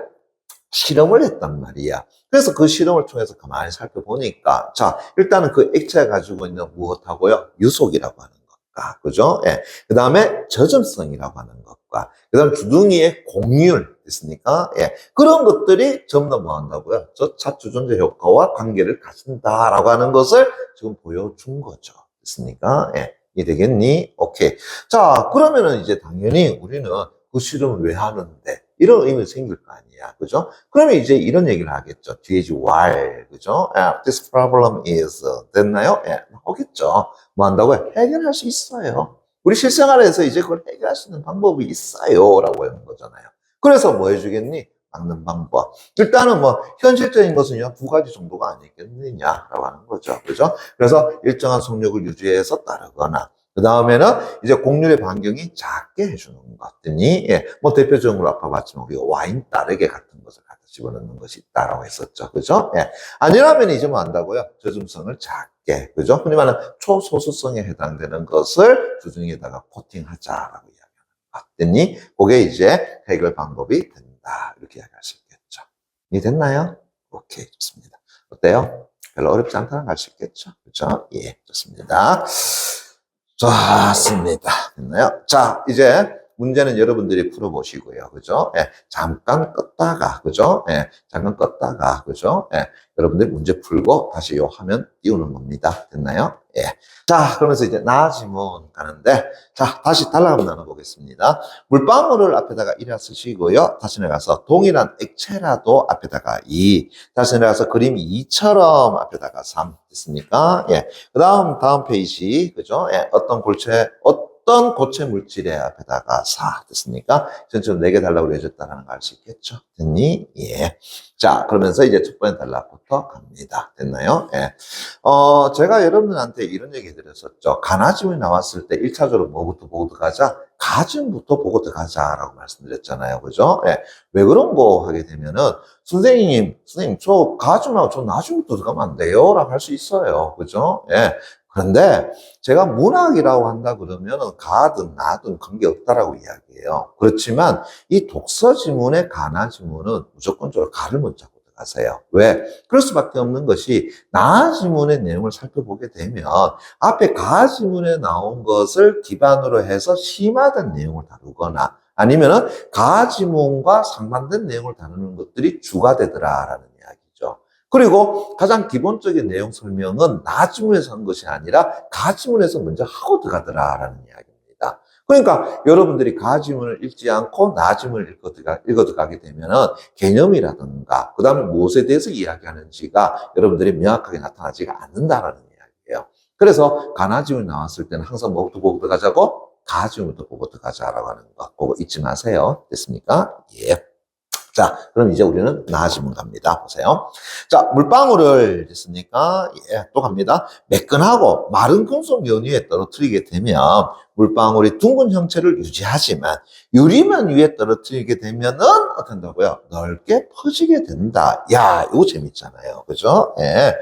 B: 실험을 했단 말이야. 그래서 그 실험을 통해서 가만히 살펴보니까, 자, 일단은 그 액체가 가지고 있는 무엇하고요? 유속이라고 하는 것과, 그죠? 예. 그 다음에 젖음성이라고 하는 것과, 그 다음 주둥이의 공률, 됐습니까? 예. 그런 것들이 전부 다 뭐 한다고요? 저 차주전자 효과와 관계를 가진다라고 하는 것을 지금 보여준 거죠. 됐습니까? 예. 이해되겠니? 오케이. 자, 그러면은 이제 당연히 우리는 그 실험을 왜 하는데? 이런 의미가 생길 거 아니야. 그죠? 그러면 이제 이런 얘기를 하겠죠. 뒤에 이제 why. 그죠? This problem is. 됐나요? 예, 하겠죠. 뭐 한다고요? 해결할 수 있어요. 우리 실생활에서 이제 그걸 해결할 수 있는 방법이 있어요. 라고 하는 거잖아요. 그래서 뭐 해주겠니? 막는 방법. 일단은 뭐, 현실적인 것은요, 두 가지 정도가 아니겠느냐라고 하는 거죠. 그죠? 그래서 일정한 속력을 유지해서 따르거나, 그 다음에는 이제 곡률의 반경이 작게 해주는 것들이, 예, 뭐 대표적으로 아까 봤지만 우리가 와인 따르게 같은 것을 갖다 집어넣는 것이 있다라고 했었죠. 그죠? 예. 아니라면 이제 뭐 한다고요? 젖음성을 작게, 그죠? 흔히 말하는 초소수성에 해당되는 것을 주둥이에다가 코팅하자라고 이야기하는 것들이, 그게 이제 해결 방법이 된다. 이렇게 이야기할 수 있겠죠. 이해됐나요? 오케이, 좋습니다. 어때요? 별로 어렵지 않다는 걸 알 수 있겠죠? 그죠? 예, 좋습니다. 좋습니다. 됐나요? 자, 이제 문제는 여러분들이 풀어보시고요. 그죠? 예, 잠깐 껐다가, 그죠? 예, 잠깐 껐다가, 그죠? 예, 여러분들 문제 풀고 다시 요 화면 띄우는 겁니다. 됐나요? 예. 자, 그러면서 이제 나지문 가는데, 자, 다시 달라 한번 나눠보겠습니다. 물방울을 앞에다가 1화 쓰시고요. 다시 내려가서 동일한 액체라도 앞에다가 2. 다시 내려가서 그림 2처럼 앞에다가 3. 됐습니까? 예. 다음 페이지, 그죠? 예, 어떤 고체 물질의 앞에다가 4. 됐습니까? 전체로 4개 달라고 해줬다는 걸 알 수 있겠죠? 됐니? 예. 자, 그러면서 이제 첫 번째 단락부터 갑니다. 됐나요? 예. 제가 여러분들한테 이런 얘기 드렸었죠. 가나지문이 나왔을 때 1차적으로 뭐부터 보고 들어가자? 가즘부터 보고 들어가자라고 말씀드렸잖아요. 그죠? 예. 왜 그런 거 하게 되면은, 선생님, 저 가즘하고 저 나중부터 들어가면 안 돼요? 라고 할 수 있어요. 그죠? 예. 그런데 제가 문학이라고 한다 그러면은 가든 나든 관계없다라고 이야기해요. 그렇지만 이 독서 지문의 가나 지문은 무조건적으로 가를 먼저 잡고 들어가세요. 왜? 그럴 수밖에 없는 것이 나 지문의 내용을 살펴보게 되면 앞에 가 지문에 나온 것을 기반으로 해서 심화된 내용을 다루거나 아니면은 가 지문과 상반된 내용을 다루는 것들이 주가 되더라라는 이야기죠. 그리고 가장 기본적인 내용 설명은 나지문에서 한 것이 아니라 가지문에서 먼저 하고 들어가더라라는 이야기입니다. 그러니까 여러분들이 가지문을 읽지 않고 나지문을 읽어 들어가게 되면은 개념이라든가 그 다음에 무엇에 대해서 이야기하는지가 여러분들이 명확하게 나타나지가 않는다라는 이야기예요. 그래서 가나지문이 나왔을 때는 항상 뭐부터 보고 들어가자고? 가지문부터 보고 들어가자라고 하는 거 그거 잊지 마세요. 됐습니까? 예. 자, 그럼 이제 우리는 나아지면 갑니다. 보세요. 자, 물방울을 됐습니까? 예, 또 갑니다. 매끈하고 마른 금속 면 위에 떨어뜨리게 되면 물방울이 둥근 형체를 유지하지만 유리면 위에 떨어뜨리게 되면은 어떻게 한다고요? 넓게 퍼지게 된다. 야, 이거 재밌잖아요. 그죠? 예.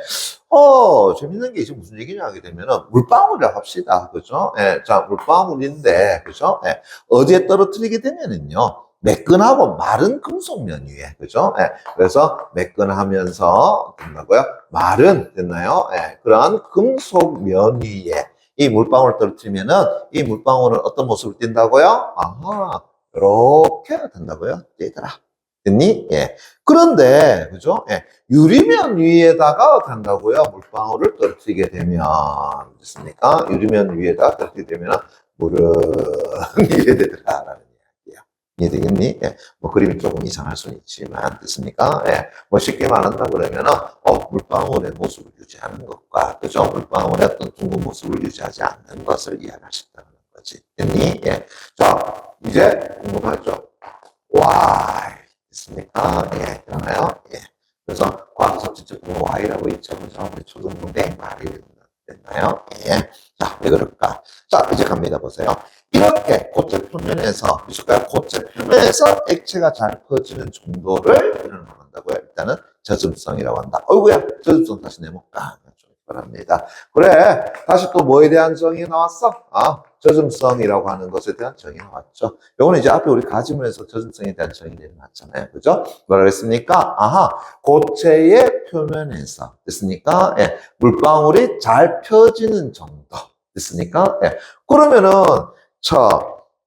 B: 재밌는 게 이제 무슨 얘기냐 하게 되면은 물방울이라고 합시다. 그죠? 예. 자, 물방울인데, 그죠? 예. 어디에 떨어뜨리게 되면은요. 매끈하고 마른 금속면 위에, 그죠? 예. 그래서 매끈하면서, 된다고요? 마른, 됐나요? 예. 그런 금속면 위에 이 물방울을 떨어뜨리면은 이 물방울은 어떤 모습을 띈다고요? 아하, 이렇게 된다고요? 띄더라. 됐니? 예. 그런데, 그죠? 예. 유리면 위에다가 된다고요? 물방울을 떨어뜨리게 되면, 됐습니까? 유리면 위에다가 떨어뜨리게 되면, 물은 이래 되더라라는 이야기예요. 이해되겠니? 예. 뭐 그림이 조금 이상할 수는 있지만, 됐습니까? 예. 뭐 쉽게 말한다 그러면은, 물방울의 모습을 유지하는 것과, 그죠? 물방울의 어떤 둥근 모습을 유지하지 않는 것을 이해할 수 있다는 거지. 됐니? 예. 자, 이제 궁금하죠? 와, 됐습니까? 예, 되나요? 예. 그래서 과학에서 직접 Y라고 있죠. 그죠? 우리 초등부대 말이 됐나요? 예. 자, 왜 그럴까? 자, 이제 갑니다. 보세요. 이렇게 고체 표면에서, 보실까요? 고체 표면에서 액체가 잘 퍼지는 정도를 이런 걸 한다고요. 일단은 젖음성이라고 한다. 어이구야, 젖음성 다시 내볼까? 바랍니다. 그래, 다시 또 뭐에 대한 정의 나왔어? 젖음성이라고 하는 것에 대한 정의 나왔죠. 요거는 이제 앞에 우리 가지문에서 젖음성에 대한 정의 내려놨잖아요. 그죠? 뭐라 그랬습니까? 고체의 표면에서, 됐습니까? 예, 물방울이 잘 펴지는 정도. 됐습니까? 예. 그러면은,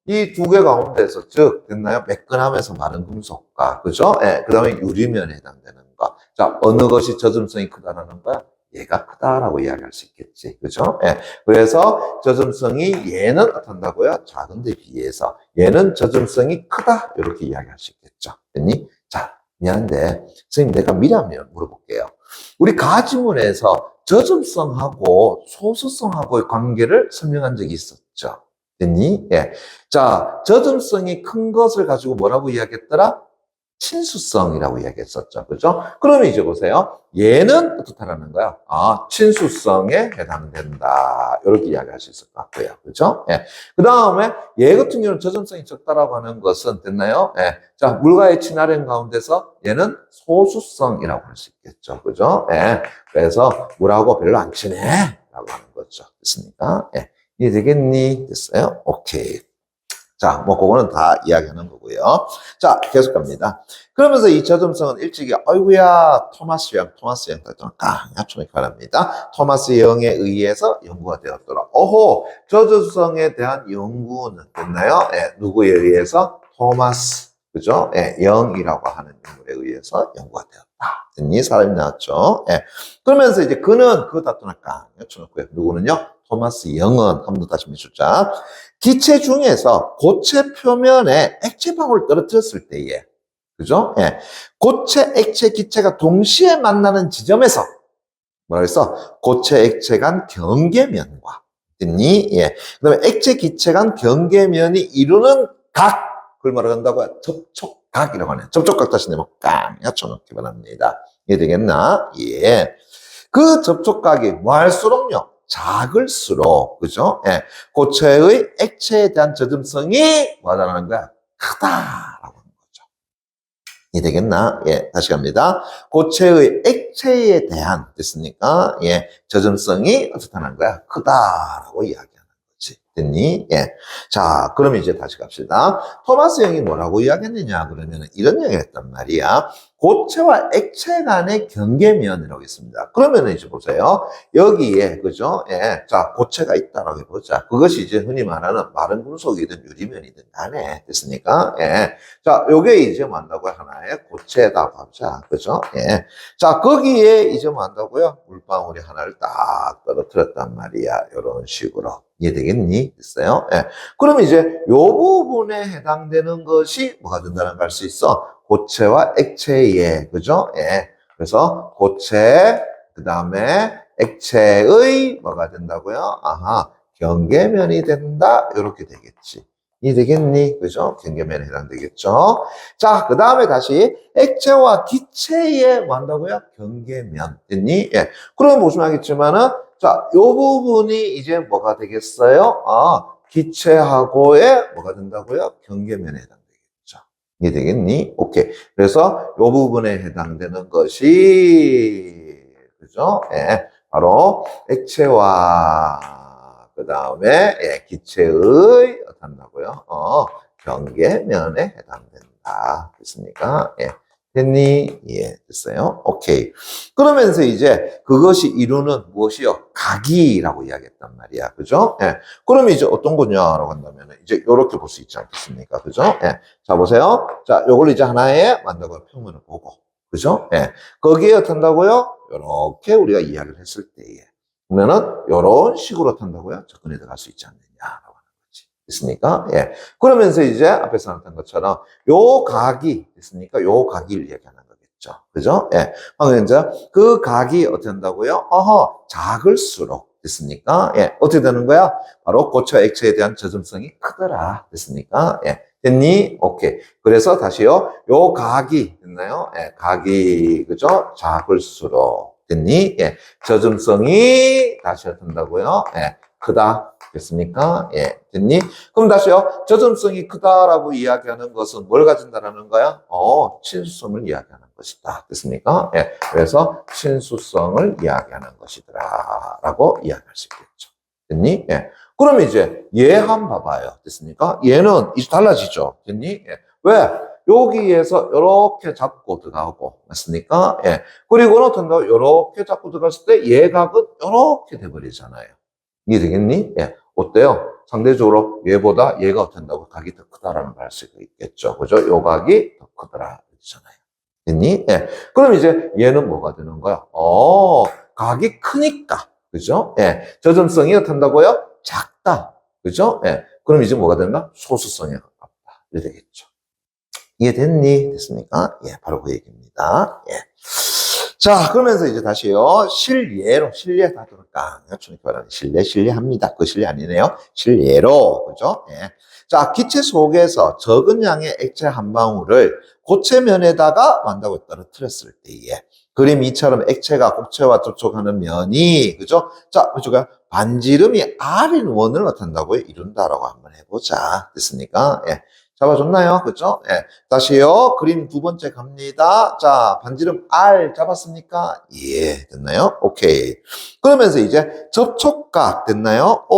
B: 이 두 개 가운데서, 즉, 됐나요? 매끈하면서 마른 금속과, 그죠? 예, 그 다음에 유리면에 해당되는 거. 자, 어느 것이 젖음성이 크다라는 거야? 얘가 크다라고 이야기할 수 있겠지. 그죠? 예. 그래서 젖음성이 얘는 어떤다고요? 작은데 비해서 얘는 젖음성이 크다. 이렇게 이야기할 수 있겠죠. 됐니? 자, 미안한데 선생님 내가 미리 한번 물어볼게요. 우리 가지문에서 젖음성하고 소수성하고의 관계를 설명한 적이 있었죠. 됐니? 예. 자, 젖음성이 큰 것을 가지고 뭐라고 이야기했더라? 친수성이라고 이야기했었죠. 그죠? 그러면 이제 보세요. 얘는 어떻다라는 거야? 친수성에 해당된다. 이렇게 이야기할 수 있을 것 같고요. 그죠? 예. 그 다음에 얘 같은 경우는 젖음성이 적다라고 하는 것은 됐나요? 예. 자, 물과의 친화력 가운데서 얘는 소수성이라고 할 수 있겠죠. 그죠? 예. 그래서 물하고 별로 안 친해. 라고 하는 거죠. 됐습니까? 예. 이해되겠니? 됐어요? 오케이. 자, 뭐, 그거는 다 이야기하는 거고요. 자, 계속 갑니다. 그러면서 이 젖음성은 일찍이, 토마스 영, 약초nik 바랍니다. 토마스 영에 의해서 연구가 되었더라. 젖음성에 대한 연구는 됐나요? 예, 누구에 의해서? 토마스, 그죠? 예, 영이라고 하는 인물에 의해서 연구가 되었다. 됐니? 사람이 나왔죠. 예. 그러면서 이제 그는, 그거 다 약초nik고요. 누구는요? 토마스 영은, 한 번 더 다시 미숫자. 기체 중에서 고체 표면에 액체 방울을 떨어뜨렸을 때에, 그죠? 예. 고체, 액체, 기체가 동시에 만나는 지점에서, 뭐라 그랬어? 고체, 액체 간 경계면과, 됐니? 예. 그 다음에 액체, 기체 간 경계면이 이루는 각, 그걸 뭐라 한다고요? 접촉각이라고 하네요. 접촉각 다시 내면 깡, 약쳐놓기 바랍니다. 이해되겠나? 예. 그 접촉각이 뭐 할수록요? 작을수록, 그죠? 예. 고체의 액체에 대한 젖음성이 뭐하다는 거야? 크다라고 하는 거죠. 이해되겠나? 예, 다시 갑니다. 고체의 액체에 대한, 됐습니까? 예, 젖음성이 어떻다는 거야? 크다라고 이야기하는 거지. 됐니? 예. 자, 그럼 이제 다시 갑시다. 토마스 영이 뭐라고 이야기했느냐? 그러면 이런 이야기를 했단 말이야. 고체와 액체 간의 경계면이라고 있습니다. 그러면 이제 보세요. 여기에, 그죠? 예. 자, 고체가 있다라고 해보자. 그것이 이제 흔히 말하는 마른 금속이든 유리면이든 간에 됐습니까? 예. 자, 요게 이제 뭐 한다고요? 하나의 고체다고 하자. 그죠? 예. 자, 거기에 이제 뭐 한다고요? 물방울이 하나를 딱 떨어뜨렸단 말이야. 요런 식으로. 이해되겠니? 됐어요? 예. 그럼 이제 요 부분에 해당되는 것이 뭐가 된다는 걸 알 수 있어? 고체와 액체의, 그죠? 예. 그래서 고체, 그 다음에 액체의 뭐가 된다고요? 경계면이 된다. 이렇게 되겠지. 이해되겠니? 그죠? 경계면에 해당되겠죠? 자, 그 다음에 다시 액체와 기체에 뭐 한다고요? 경계면. 됐니? 예. 그럼 보시면 알겠지만은, 자, 요 부분이 이제 뭐가 되겠어요? 기체하고의 뭐가 된다고요? 경계면에 해당되겠죠. 이해되겠니? 오케이. 그래서 요 부분에 해당되는 것이, 그죠? 예. 바로 액체와 그 다음에 기체의 어떤다고요? 경계면에 해당된다. 됐습니까? 예. 됐니? 예, 됐어요. 오케이. 그러면서 이제 그것이 이루는 무엇이요? 각이라고 이야기했단 말이야. 그죠? 예. 그러면 이제 어떤 거냐라고 한다면 이제 이렇게 볼 수 있지 않겠습니까? 그죠? 예. 자, 보세요. 자, 요걸 이제 하나의 만다고 표면을 보고. 그죠? 예. 거기에 어떤다고요? 이렇게 우리가 이야기를 했을 때에. 그러면은 이런 식으로 탄다고요? 접근해 들어갈 수 있지 않느냐라고 하는 거지. 됐습니까? 예. 그러면서 이제 앞에서 나타난 것처럼 요 각이 됐습니까? 요 각을 얘기하는 거겠죠. 그죠? 예. 방금 이제 그 각이 어떻게 한다고요? 작을수록 됐습니까? 예. 어떻게 되는 거야? 바로 고체 액체에 대한 젖음성이 크더라. 됐습니까? 예. 됐니? 오케이. 그래서 다시요. 요 각이 됐나요? 예. 각이 그죠? 작을수록 됐니? 예. 젖음성이 다시 어떤다고요? 예. 크다. 됐습니까? 예. 됐니? 그럼 다시요. 젖음성이 크다라고 이야기하는 것은 뭘 가진다라는 거야? 친수성을 이야기하는 것이다. 됐습니까? 예. 그래서 친수성을 이야기하는 것이더라. 라고 이야기할 수 있겠죠. 됐니? 예. 그럼 이제 얘 한번 봐봐요. 됐습니까? 얘는 이제 달라지죠. 됐니? 예. 왜? 여기에서 이렇게 잡고 들어가고, 맞습니까? 예. 그리고는 어떤가 이렇게 잡고 들어갔을 때 얘각은 이렇게 돼버리잖아요. 이해되겠니? 예. 어때요? 상대적으로 얘보다 얘가 어떤다고 각이 더 크다라는 걸 알 수가 있겠죠. 그죠? 요 각이 더 크더라. 그러잖아요. 됐니? 예. 그럼 이제 얘는 뭐가 되는 거야? 각이 크니까. 그죠? 예. 젖음성이 어떤다고요? 작다. 그죠? 예. 그럼 이제 뭐가 되는가? 소수성에 가깝다. 이래 되겠죠. 이해됐니? 됐습니까? 예, 바로 그 얘기입니다. 예. 자, 그러면서 이제 다시요. 실례 다 들을까? 실례합니다. 그 실례 아니네요. 실례로. 그죠? 예. 자, 기체 속에서 적은 양의 액체 한 방울을 고체면에다가 만다고 떨어뜨렸을 때에 그림 이처럼 액체가 고체와 접촉하는 면이, 그죠? 자, 그죠? 반지름이 R인 원을 어떤다고요? 이룬다라고 한번 해보자. 됐습니까? 예. 잡아줬나요? 그죠? 예. 다시요. 그림 두 번째 갑니다. 자, 반지름 R 잡았습니까? 예. 됐나요? 오케이. 그러면서 이제 접촉각 됐나요?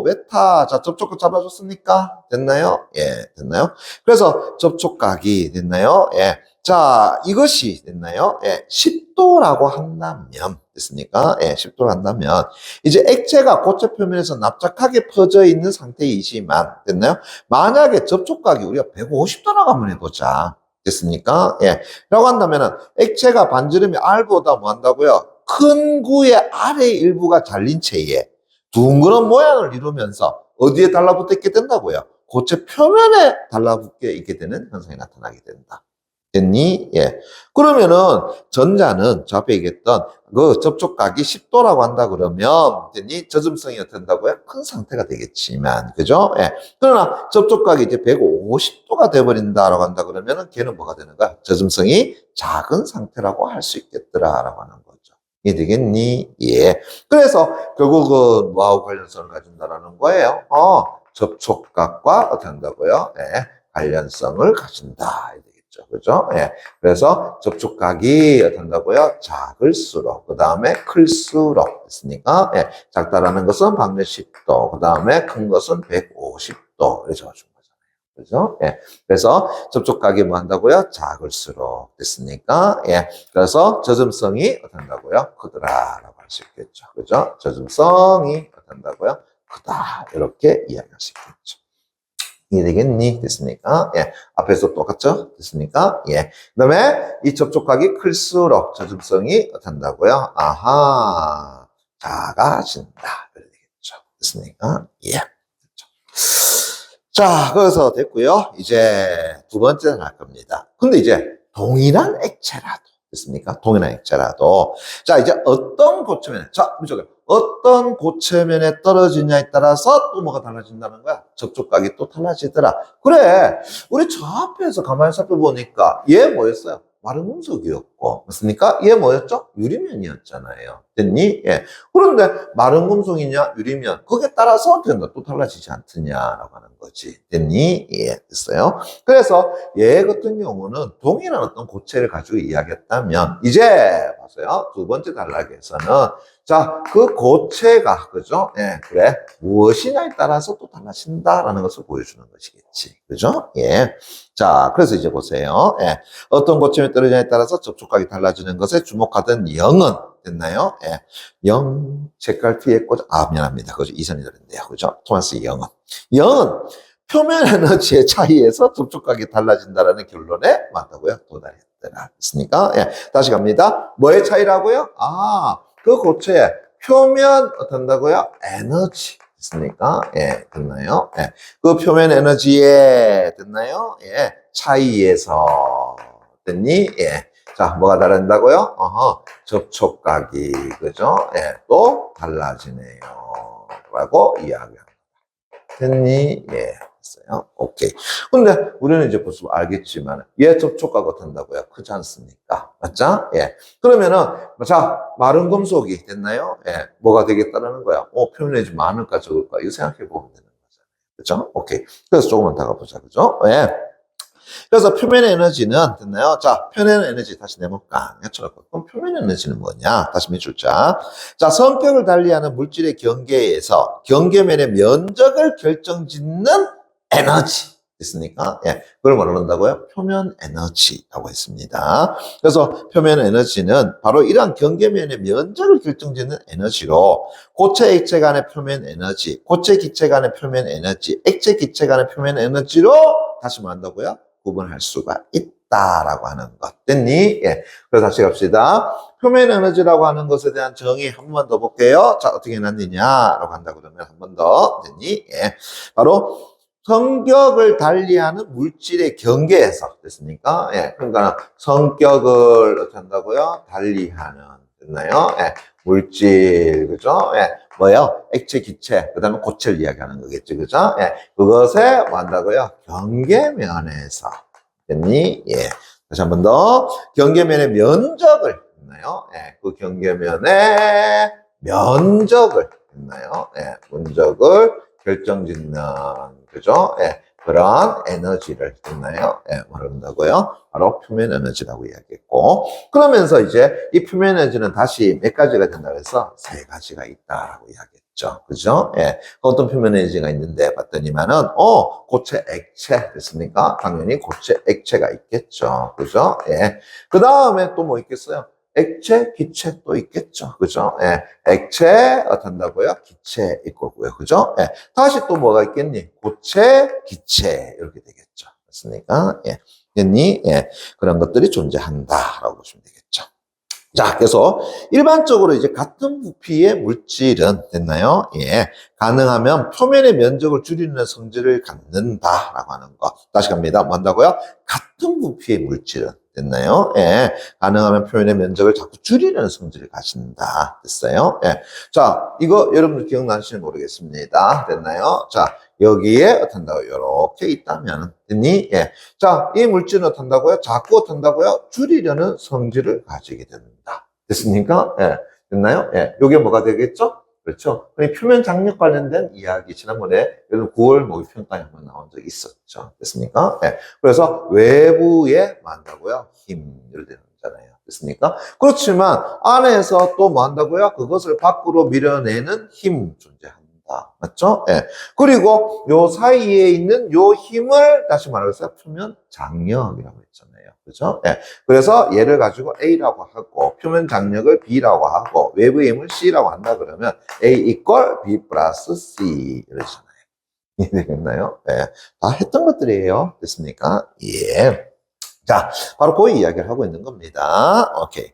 B: 베타. 자, 접촉각 잡아줬습니까? 됐나요? 예. 됐나요? 그래서 접촉각이 됐나요? 예. 자, 이것이 됐나요? 예. 10도라고 한다면 됐습니까? 예. 10도로 한다면 이제 액체가 고체 표면에서 납작하게 퍼져 있는 상태이지만 됐나요? 만약에 접촉각이 우리가 150도라고 한번 해보자. 됐습니까? 예. 라고 한다면은 액체가 반지름이 R보다 뭐 한다고요? 큰 구의 아래 일부가 잘린 채에 둥그런 모양을 이루면서 어디에 달라붙어 있게 된다고요? 고체 표면에 달라붙게 있게 되는 현상이 나타나게 된다. 됐니? 예. 그러면은 전자는 저 앞에 얘기했던 그 접촉각이 10도라고 한다 그러면 됐니? 젖음성이 어떤다고요? 큰 상태가 되겠지만 그죠? 예. 그러나 접촉각이 이제 150도가 돼버린다라고 한다 그러면은 걔는 뭐가 되는 거야? 젖음성이 작은 상태라고 할 수 있겠더라라고 하는 거죠. 이해되겠니? 예. 그래서 결국은 뭐하고 관련성을 가진다라는 거예요? 접촉각과 어떻게 한다고요? 예. 관련성을 가진다. 그죠? 예. 그래서 접촉각이 어떤다고요? 작을수록, 그 다음에 클수록 됐습니까? 예. 작다라는 것은 방면 10도, 그 다음에 큰 것은 150도. 이렇게 적어준 거잖아요. 그죠? 예. 그래서 접촉각이 뭐 한다고요? 작을수록 됐습니까? 예. 그래서 젖음성이 어떤다고요? 크더라라고 할 수 있겠죠. 그죠? 젖음성이 어떤다고요? 크다. 이렇게 이야기할 수 있겠죠. 이해되겠니? 됐습니까? 예. 앞에서 똑같죠? 됐습니까? 예. 그 다음에 이 접촉각이 클수록 젖음성이 어떤다고요? 작아진다. 그래 되겠죠. 됐습니까? 예. 됐죠. 자, 그래서 됐고요. 이제 두 번째는 할 겁니다. 근데 이제 동일한 액체라도 됐습니까? 동일한 액체라도. 자, 이제 어떤 고체면에, 자, 무조건 어떤 고체면에 떨어지냐에 따라서 또 뭐가 달라진다는 거야. 접촉각이 또 달라지더라. 그래, 우리 저 앞에서 가만히 살펴보니까 얘 뭐였어요? 마른 금속이었고, 맞습니까? 얘 뭐였죠? 유리면이었잖아요. 됐니? 예. 그런데 마른 금속이냐, 유리면, 거기에 따라서 된다. 또 달라지지 않더냐라고 하는 거지. 됐니? 예, 됐어요. 그래서 얘 같은 경우는 동일한 어떤 고체를 가지고 이야기했다면, 이제, 보세요. 두 번째 단락에서는, 자, 그 고체가, 그죠? 예, 그래. 무엇이냐에 따라서 또 달라진다라는 것을 보여주는 것이겠지. 그죠? 예. 자, 그래서 이제 보세요. 예. 어떤 고체에 떨어지냐에 따라서 접촉각이 달라지는 것에 주목하던 영은, 됐나요? 예. 영, 책갈피에 꽂아, 미안합니다. 그죠? 이선이 들었는데요. 그죠? 토마스 영은. 영은 표면 에너지의 차이에서 접촉각이 달라진다라는 결론에 맞다고요? 도달했더라. 됐습니까? 예. 다시 갑니다. 뭐의 차이라고요? 그 고체의 표면 어떤다고요? 에너지. 됐습니까? 예, 됐나요? 예. 그 표면 에너지에, 됐나요? 예, 차이에서, 됐니? 예. 자, 뭐가 다른다고요? 접촉각이, 그죠? 예, 또 달라지네요. 라고 이야기합니다. 됐니? 예. 됐어요. 오케이. 근데 우리는 이제 벌써 알겠지만, 얘 접촉각 어떤다고요? 크지 않습니까? 맞죠? 예. 그러면은, 자, 마른 금속이 됐나요? 예. 뭐가 되겠다는 거야? 표면에 좀 많을까 적을까? 이거 생각해 보면 되는 거잖아요. 그죠? 오케이. 그래서 조금만 더 가보자. 그죠? 예. 그래서 표면 에너지는 됐나요? 자, 표면 에너지 다시 내볼까? 그럼 표면 에너지는 뭐냐? 다시 밑줄자. 자, 성격을 달리하는 물질의 경계에서 경계면의 면적을 결정짓는 에너지. 됐습니까? 예. 그걸 뭐라 그런다고요? 표면 에너지라고 했습니다. 그래서 표면 에너지는 바로 이러한 경계면의 면적을 결정짓는 에너지로 고체, 액체 간의 표면 에너지, 고체, 기체 간의 표면 에너지, 액체, 기체 간의 표면 에너지로 다시 뭐 한다고요? 구분할 수가 있다라고 하는 것. 됐니? 예. 그래서 다시 갑시다. 표면 에너지라고 하는 것에 대한 정의 한 번 더 볼게요. 자, 어떻게 해놨느냐라고 한다 그러면 한 번 더. 됐니? 예. 바로 성격을 달리하는 물질의 경계에서. 됐습니까? 예. 그러니까 성격을 어떻게 한다고요? 달리하는. 됐나요? 예. 물질. 그죠? 예. 뭐요? 액체, 기체, 그 다음에 고체를 이야기하는 거겠죠. 그죠? 예. 그것에 뭐 한다고요? 경계면에서. 됐니? 예. 다시 한 번 더. 경계면의 면적을. 됐나요? 예. 그 경계면의 면적을. 됐나요? 예. 면적을 결정짓는. 그죠? 예. 그런 에너지를 됐나요? 예, 뭐라고요? 바로 표면 에너지라고 이야기했고, 그러면서 이제 이 표면 에너지는 다시 몇 가지가 된다고 해서 세 가지가 있다라고 이야기했죠. 그죠? 예. 어떤 표면 에너지가 있는데 봤더니만은, 고체 액체 됐습니까? 당연히 고체 액체가 있겠죠. 그죠? 예. 그 다음에 또 뭐 있겠어요? 액체, 기체 또 있겠죠. 그죠? 예. 액체, 어떤다고요? 기체 있고요. 그죠? 예. 다시 또 뭐가 있겠니? 고체, 기체. 이렇게 되겠죠. 맞습니까? 예. 됐니? 예. 그런 것들이 존재한다라고 보시면 되겠죠. 자, 그래서 일반적으로 이제 같은 부피의 물질은 됐나요? 예. 가능하면 표면의 면적을 줄이는 성질을 갖는다라고 하는 거. 다시 갑니다. 뭐 한다고요? 같은 부피의 물질은 됐나요? 예. 가능하면 표면의 면적을 자꾸 줄이는 성질을 가진다. 됐어요? 예. 자, 이거 여러분들 기억나시는지 모르겠습니다. 됐나요? 자, 여기에 어떤다고요? 이렇게 있다면. 됐니? 예. 자, 이 물질은 어떤다고요? 자꾸 어떤다고요? 줄이려는 성질을 가지게 된다. 됐습니까? 예. 됐나요? 예. 요게 뭐가 되겠죠? 그렇죠. 표면 장력 관련된 이야기 지난번에 여러분 9월 모의평가에 한번 나온 적이 있었죠. 됐습니까? 네. 그래서 외부에 뭐 한다고요? 힘을 되는 거잖아요. 됐습니까? 그렇지만 안에서 또 뭐 한다고요? 그것을 밖으로 밀어내는 힘 존재한다. 맞죠? 예. 그리고 요 사이에 있는 요 힘을 다시 말해서 표면 장력이라고 했잖아요. 그죠? 예. 그래서 얘를 가지고 A라고 하고, 표면 장력을 B라고 하고, 외부의 힘을 C라고 한다 그러면 A equal B 플러스 C 이러잖아요. 이해되겠나요? 예. 다 했던 것들이에요. 됐습니까? 예. 자, 바로 그 이야기를 하고 있는 겁니다. 오케이.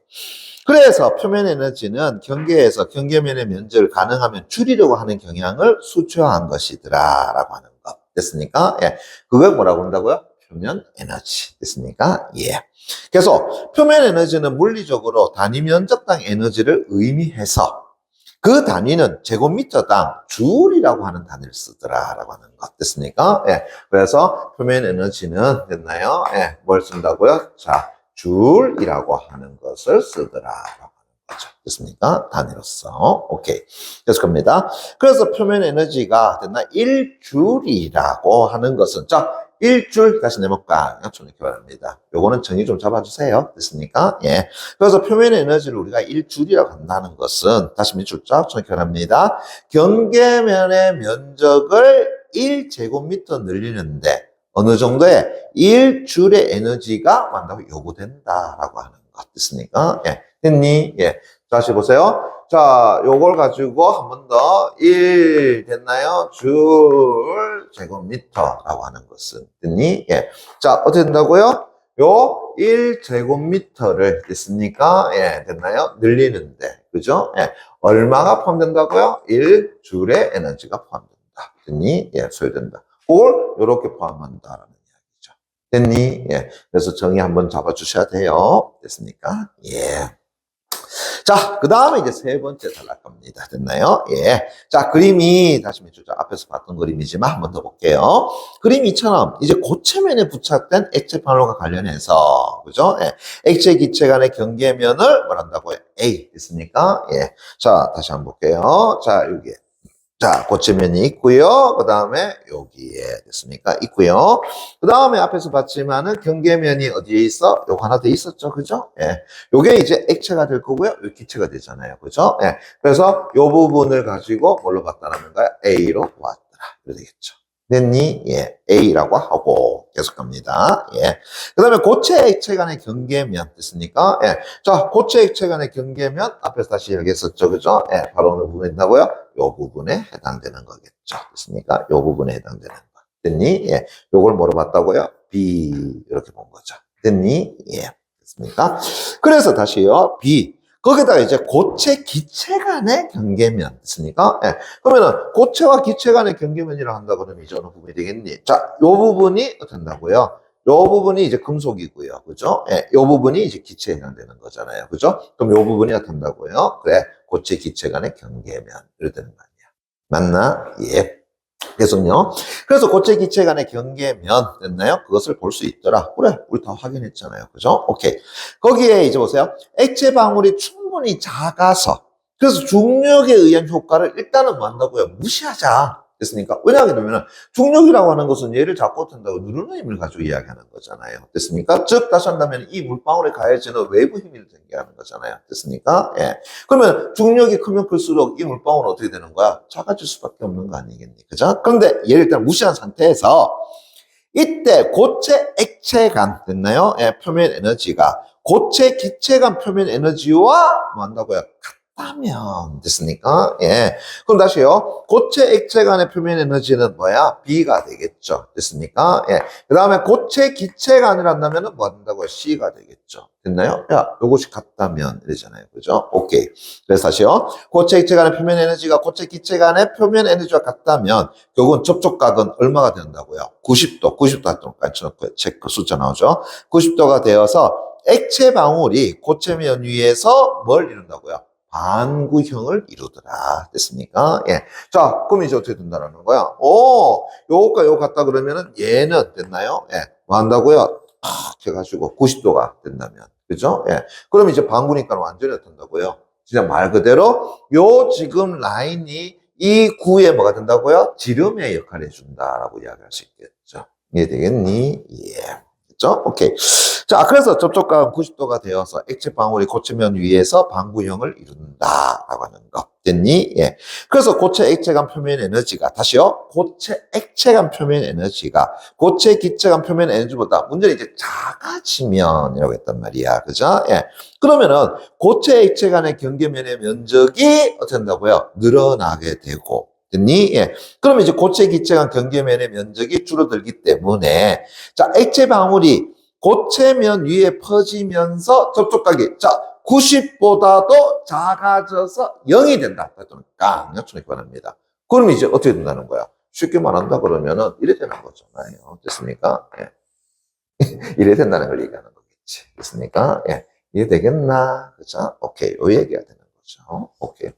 B: 그래서 표면 에너지는 경계에서 경계면의 면적을 가능하면 줄이려고 하는 경향을 수초한 것이더라 라고 하는 것. 됐습니까? 예. 그걸 뭐라고 한다고요? 표면 에너지. 됐습니까? 예. 그래서 표면 에너지는 물리적으로 단위 면적당 에너지를 의미해서 그 단위는 제곱미터당 줄이라고 하는 단위를 쓰더라라고 하는 것 됐습니까? 예. 그래서 표면 에너지는 됐나요? 예. 뭘 쓴다고요? 자, 줄이라고 하는 것을 쓰더라라고 하는 거죠. 됐습니까? 단위로서. 오케이. 그래서 겁니다. 그래서 표면 에너지가 됐나? 1줄이라고 하는 것은 자, 1줄 다시 내볼까? 이렇게 말합니다. 요거는 정의 좀 잡아주세요. 됐습니까? 예. 그래서 표면 에너지를 우리가 1줄이라고 한다는 것은 다시 밑줄 쫙 정의합니다. 경계면의 면적을 1제곱미터 늘리는데 어느 정도의 1줄의 에너지가 만다고 요구된다라고 하는 것 됐습니까? 예. 됐니? 예. 다시 보세요. 자, 요걸 가지고 한 번 더 1 됐나요? 줄 제곱미터라고 하는 것은 됐니? 예. 자, 어떻게 된다고요? 요 1제곱미터를 됐습니까? 예, 됐나요? 늘리는데 그죠? 예. 얼마가 포함된다고요? 1줄의 에너지가 포함된다. 됐니? 예, 소요된다. 그걸 요렇게 포함한다라는 이야기죠. 됐니? 예. 그래서 정의 한번 잡아 주셔야 돼요. 됐습니까? 예. 자, 그 다음에 이제 세 번째 단락갑니다. 됐나요? 예. 자, 그림이, 다시 밑줄 앞에서 봤던 그림이지만 한 번 더 볼게요. 그림 이처럼 이제 고체면에 부착된 액체 반응과 관련해서, 그죠? 예. 액체 기체 간의 경계면을 뭐란다고요? A. 됐습니까? 예. 자, 다시 한번 볼게요. 자, 여기. 자, 고체면이 있고요. 그 다음에 여기에 됐습니까? 있고요. 그 다음에 앞에서 봤지만은 경계면이 어디에 있어? 요거 하나 더 있었죠. 그죠? 예. 요게 이제 액체가 될 거고요. 요 기체가 되잖아요. 그죠? 예. 그래서 요 부분을 가지고 뭘로 봤다라는 거야? A로 보았더라. 이렇게 되겠죠. 됐니? 예. A라고 하고 계속 갑니다. 예. 그 다음에 고체 액체 간의 경계면 됐습니까? 예. 자, 고체 액체 간의 경계면 앞에서 다시 얘기했었죠. 그죠? 예. 바로 어느 부분에 있다고요? 요 부분에 해당되는 거겠죠. 됐습니까? 요 부분에 해당되는 거. 됐니? 예. 요걸 뭐로 봤다고요? B. 이렇게 본 거죠. 됐니? 예. 됐습니까? 그래서 다시요. B. 거기다가 이제 고체 기체 간의 경계면 됐습니까? 예. 그러면은 고체와 기체 간의 경계면이라 한다 그러면 이제 어느 부분이 되겠니? 자, 요 부분이 된다고요. 요 부분이 이제 금속이고요. 그죠? 예. 요 부분이 이제 기체에 해당되는 거잖아요. 그죠? 그럼 요 부분이 나타난다고요. 그래. 고체 기체 간의 경계면. 이렇게 되는 거 아니야. 맞나? 예. 계속요. 그래서 고체 기체 간의 경계면 됐나요? 그것을 볼 수 있더라. 그래, 우리 다 확인했잖아요. 그죠? 오케이. 거기에 이제 보세요. 액체 방울이 충분히 작아서 그래서 중력에 의한 효과를 일단은 뭐 한다고요? 무시하자. 됐습니까? 왜냐하면 중력이라고 하는 것은 얘를 잡고 탄다고 누르는 힘을 가지고 이야기하는 거잖아요. 됐습니까? 즉 다시 한다면 이 물방울에 가해지는 외부 힘을 전개하는 거잖아요. 됐습니까? 예. 그러면 중력이 크면 클수록 이 물방울은 어떻게 되는 거야? 작아질 수밖에 없는 거 아니겠니? 그죠? 그런데 얘를 일단 무시한 상태에서 이때 고체 액체 간 됐나요? 예, 표면 에너지가 고체 기체 간 표면 에너지와 뭐 한다고요? 같다면 됐습니까? 예. 그럼 다시요. 고체 액체 간의 표면 에너지는 뭐야? B가 되겠죠. 됐습니까? 예. 그 다음에 고체 기체가 아니란다면 뭐 한다고요? C가 되겠죠. 됐나요? 야, 요것이 같다면 이러잖아요. 그죠? 오케이. 그래서 다시요. 고체 액체 간의 표면 에너지가 고체 기체 간의 표면 에너지와 같다면 결국은 접촉각은 얼마가 된다고요? 90도. 90도 까지놓고 체크 숫자 나오죠. 90도가 되어서 액체 방울이 고체면 위에서 뭘 이룬다고요? 반구형을 이루더라. 됐습니까? 예. 자, 그럼 이제 어떻게 된다는 거야? 오, 요거가 요거 같다 그러면은 얘는 됐나요? 예. 뭐 한다고요? 탁 해가지고 90도가 된다면. 그죠? 예. 그럼 이제 반구니까 완전히 어떤다고요? 진짜 말 그대로 요 지금 라인이 이 구에 뭐가 된다고요? 지름의 역할을 해준다라고 이야기할 수 있겠죠. 이해되겠니? 예. 그죠? 오케이. 자, 그래서 접촉각은 90도가 되어서 액체 방울이 고체면 위에서 반구형을 이룬다라고 하는 거. 됐니? 예. 그래서 고체 액체 간 표면 에너지가, 다시요. 고체 액체 간 표면 에너지가 고체 기체 간 표면 에너지보다 문제는 이제 작아지면이라고 했단 말이야. 그죠? 예. 그러면은 고체 액체 간의 경계면의 면적이 어떻게 된다고요? 늘어나게 되고. 됐니? 예. 그럼 이제 고체 기체 간 경계면의 면적이 줄어들기 때문에 자, 액체 방울이 고체면 위에 퍼지면서 접촉각이 자 90보다도 작아져서 0이 된다. 깡 이렇게 말합니다. 그럼 이제 어떻게 된다는 거야? 쉽게 말한다 그러면은 이래 되는 거잖아요. 됐습니까? 예. 이래야 된다는 걸 얘기하는 거겠지. 됐습니까? 예. 이해되겠나? 그죠? 오케이. 요 얘기가 되는 거죠. 오케이.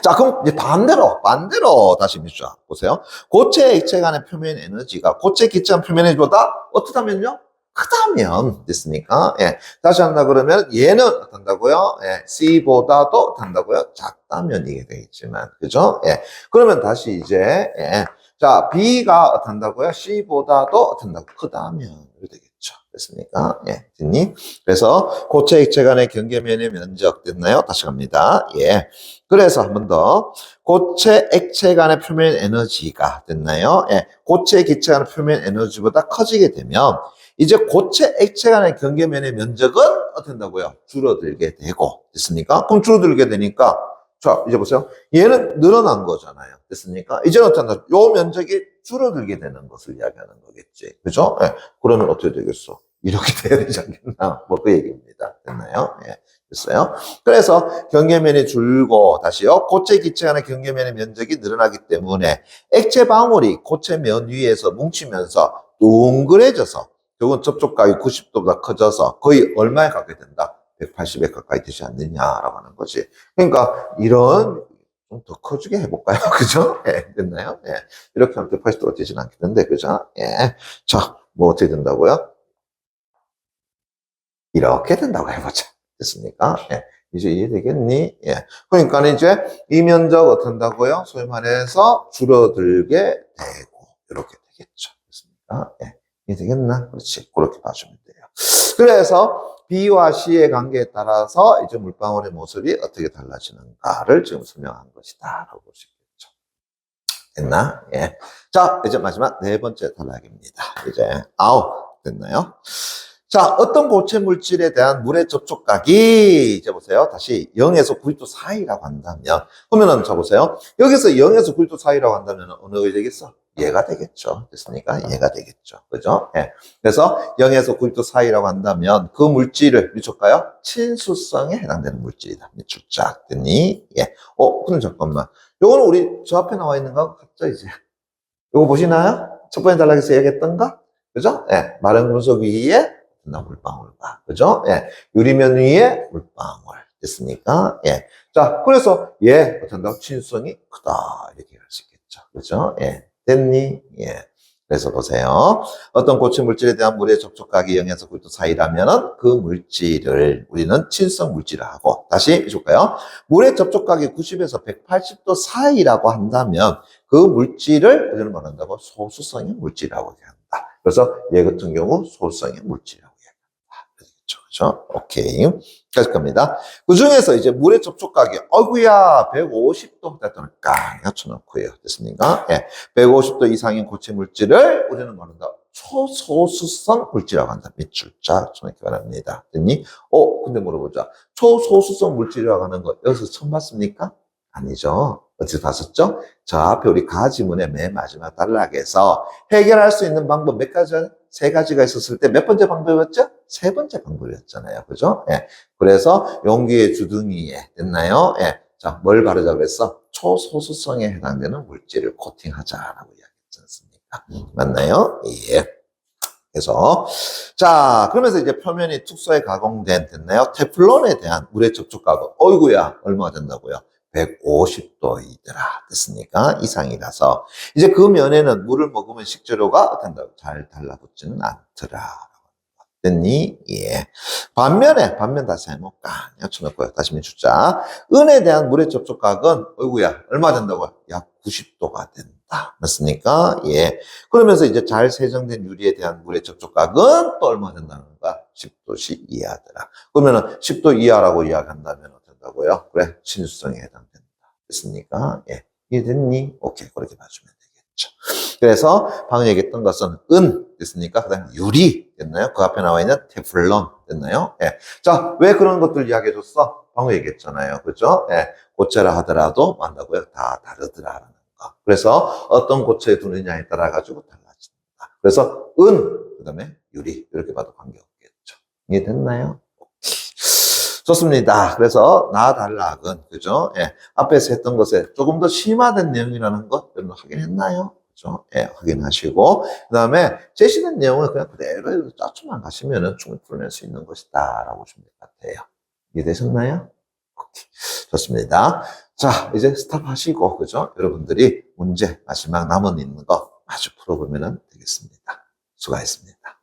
B: 자, 그럼 이제 반대로 다시 자 보세요. 고체 액체 간의 표면 에너지가 고체 기체 간 표면 에너지보다 어떻다면요? 크다면 됐습니까? 예. 다시 한다 그러면 얘는 어떤다고요? 예. C보다도 어떤다고요? 작다면 이게 되겠지만 그죠? 예. 그러면 다시 이제 예. 자, B가 어떤다고요? C보다도 어떤다고 크다면 이렇게 되겠죠. 됐습니까? 예. 됐니? 그래서 고체 액체 간의 경계면의 면적 됐나요? 다시 갑니다. 예. 그래서 한 번 더. 고체 액체 간의 표면 에너지가 됐나요? 예. 고체 기체 간의 표면 에너지보다 커지게 되면 이제 고체 액체 간의 경계면의 면적은 어떻게 된다고요? 줄어들게 되고 됐습니까? 그럼 줄어들게 되니까 자, 이제 보세요. 얘는 늘어난 거잖아요. 됐습니까? 이제는 어떻게 된다? 요 면적이 줄어들게 되는 것을 이야기하는 거겠지. 그죠? 예. 그러면 어떻게 되겠어? 이렇게 돼야 되지 않겠나? 뭐 그 얘기입니다. 됐나요? 예. 됐어요? 그래서 경계면이 줄고 다시요. 고체 기체 간의 경계면의 면적이 늘어나기 때문에 액체 방울이 고체면 위에서 뭉치면서 둥그레져서 결국은 접촉각이 90도보다 커져서 거의 얼마에 가게 된다? 180에 가까이 되지 않느냐라고 하는 거지. 그러니까 이런 좀 더 커지게 해볼까요? 그죠? 예, 됐나요? 예. 이렇게 하면 180도가 되지는 않겠는데, 그죠? 예. 자, 뭐 어떻게 된다고요? 이렇게 된다고 해보자. 됐습니까? 예. 이제 이해되겠니? 예. 그러니까 이제 이 면적 어떻게 된다고요? 소위 말해서 줄어들게 되고, 이렇게 되겠죠. 됐습니까? 예. 이해되겠나? 그렇지. 그렇게 봐주면 돼요. 그래서 B와 C의 관계에 따라서 이제 물방울의 모습이 어떻게 달라지는가를 지금 설명한 것이다. 라고 볼 수 있겠죠. 됐나? 예. 자, 이제 마지막 네 번째 단락입니다. 이제 됐나요? 자, 어떤 고체 물질에 대한 물의 접촉각이 이제 보세요. 다시 0에서 90도 사이라고 한다면 그러면은 자 보세요. 여기서 0에서 90도 사이라고 한다면 어느 게 되겠어? 얘가 되겠죠. 됐습니까? 얘가 되겠죠. 그죠? 예. 그래서 0에서 90도 사이라고 한다면 그 물질을 미줄까요? 친수성에 해당되는 물질이다. 미출짝 됐니? 예. 근데 잠깐만. 요거는 우리 저 앞에 나와 있는 거 같죠, 이제? 요거 보시나요? 첫 번째 단락에서 얘기했던 거? 그죠? 예. 마른 금속 위에 물방울과, 그죠? 예. 유리면 위에 물방울. 됐습니까? 예. 자, 그래서 얘, 어떤다고? 친수성이 크다. 이렇게 할 수 있겠죠. 그죠? 예. 됐니? 예. 그래서 보세요. 어떤 고체 물질에 대한 물의 접촉각이 0에서 90도 사이라면은 그 물질을 우리는 친수성 물질을 하고, 다시 해줄까요? 물의 접촉각이 90에서 180도 사이라고 한다면 그 물질을 우리는 말한다고 소수성의 물질이라고 얘기한다. 그래서 얘 같은 경우 소수성의 물질이라고 얘기한다. 그렇죠? 오케이. 계속 갑니다. 그 중에서 이제 물의 접촉각이, 어구야, 150도 됐다는 깡 맞춰놓고요. 됐습니까? 예. 150도 이상인 고체 물질을 우리는 말한다. 초소수성 물질이라고 한다. 밑줄자, 이렇게 말합니다. 됐니? 근데 물어보자. 초소수성 물질이라고 하는 거, 여기서 처음 봤습니까? 아니죠. 어디서 봤었죠? 저 앞에 우리 가지문의 맨 마지막 단락에서 해결할 수 있는 방법 몇 가지? 세 가지가 있었을 때 몇 번째 방법이었죠? 세 번째 방법이었잖아요. 그죠? 예. 그래서 용기의 주둥이에 됐나요? 예. 자, 뭘 바르자고 했어? 초소수성에 해당되는 물질을 코팅하자라고 이야기했지 않습니까? 맞나요? 예. 그래서 자, 그러면서 이제 표면이 특수하게 가공된 됐나요? 테플론에 대한 물의 접촉각은 어이구야 얼마가 된다고요? 150도이더라. 됐습니까? 이상이라서. 이제 그 면에는 물을 먹으면 식재료가 된다고 잘 달라붙지는 않더라. 됐니? 예. 반면 다시 해볼까? 여쭤놓고요. 다시 민주자. 은에 대한 물의 접촉각은, 어이구야, 얼마 된다고요? 약 90도가 된다. 맞습니까? 예. 그러면서 이제 잘 세정된 유리에 대한 물의 접촉각은 또 얼마 된다는 건가? 10도씨 이하더라. 그러면은 10도 이하라고 이야기한다면 고요. 그래, 친수성에 해당된다. 됐습니까? 예. 이해됐니? 오케이. 그렇게 봐주면 되겠죠. 그래서 방금 얘기했던 것은 은 됐습니까? 그 다음에 유리 됐나요? 그 앞에 나와 있는 테플론 됐나요? 예. 자, 왜 그런 것들 이야기해줬어? 방금 얘기했잖아요. 그죠? 예. 고체라 하더라도 만다고요. 다 다르더라라는 거. 그래서 어떤 고체에 두느냐에 따라 가지고 달라진다. 그래서 은, 그 다음에 유리 이렇게 봐도 관계없겠죠. 이해됐나요? 좋습니다. 그래서 나달락은 그죠? 예. 앞에서 했던 것에 조금 더 심화된 내용이라는 것 여러분 확인했나요? 그죠? 예, 확인하시고, 그 다음에 제시된 내용을 그냥 그대로 짜쳐만 가시면은 충분히 풀어낼 수 있는 것이다. 라고 보시면 될 것 같아요. 이해되셨나요? 오케이. 좋습니다. 자, 이제 스탑하시고, 그죠? 여러분들이 문제 마지막 남은 있는 거 마저 풀어보면 되겠습니다. 수고하셨습니다.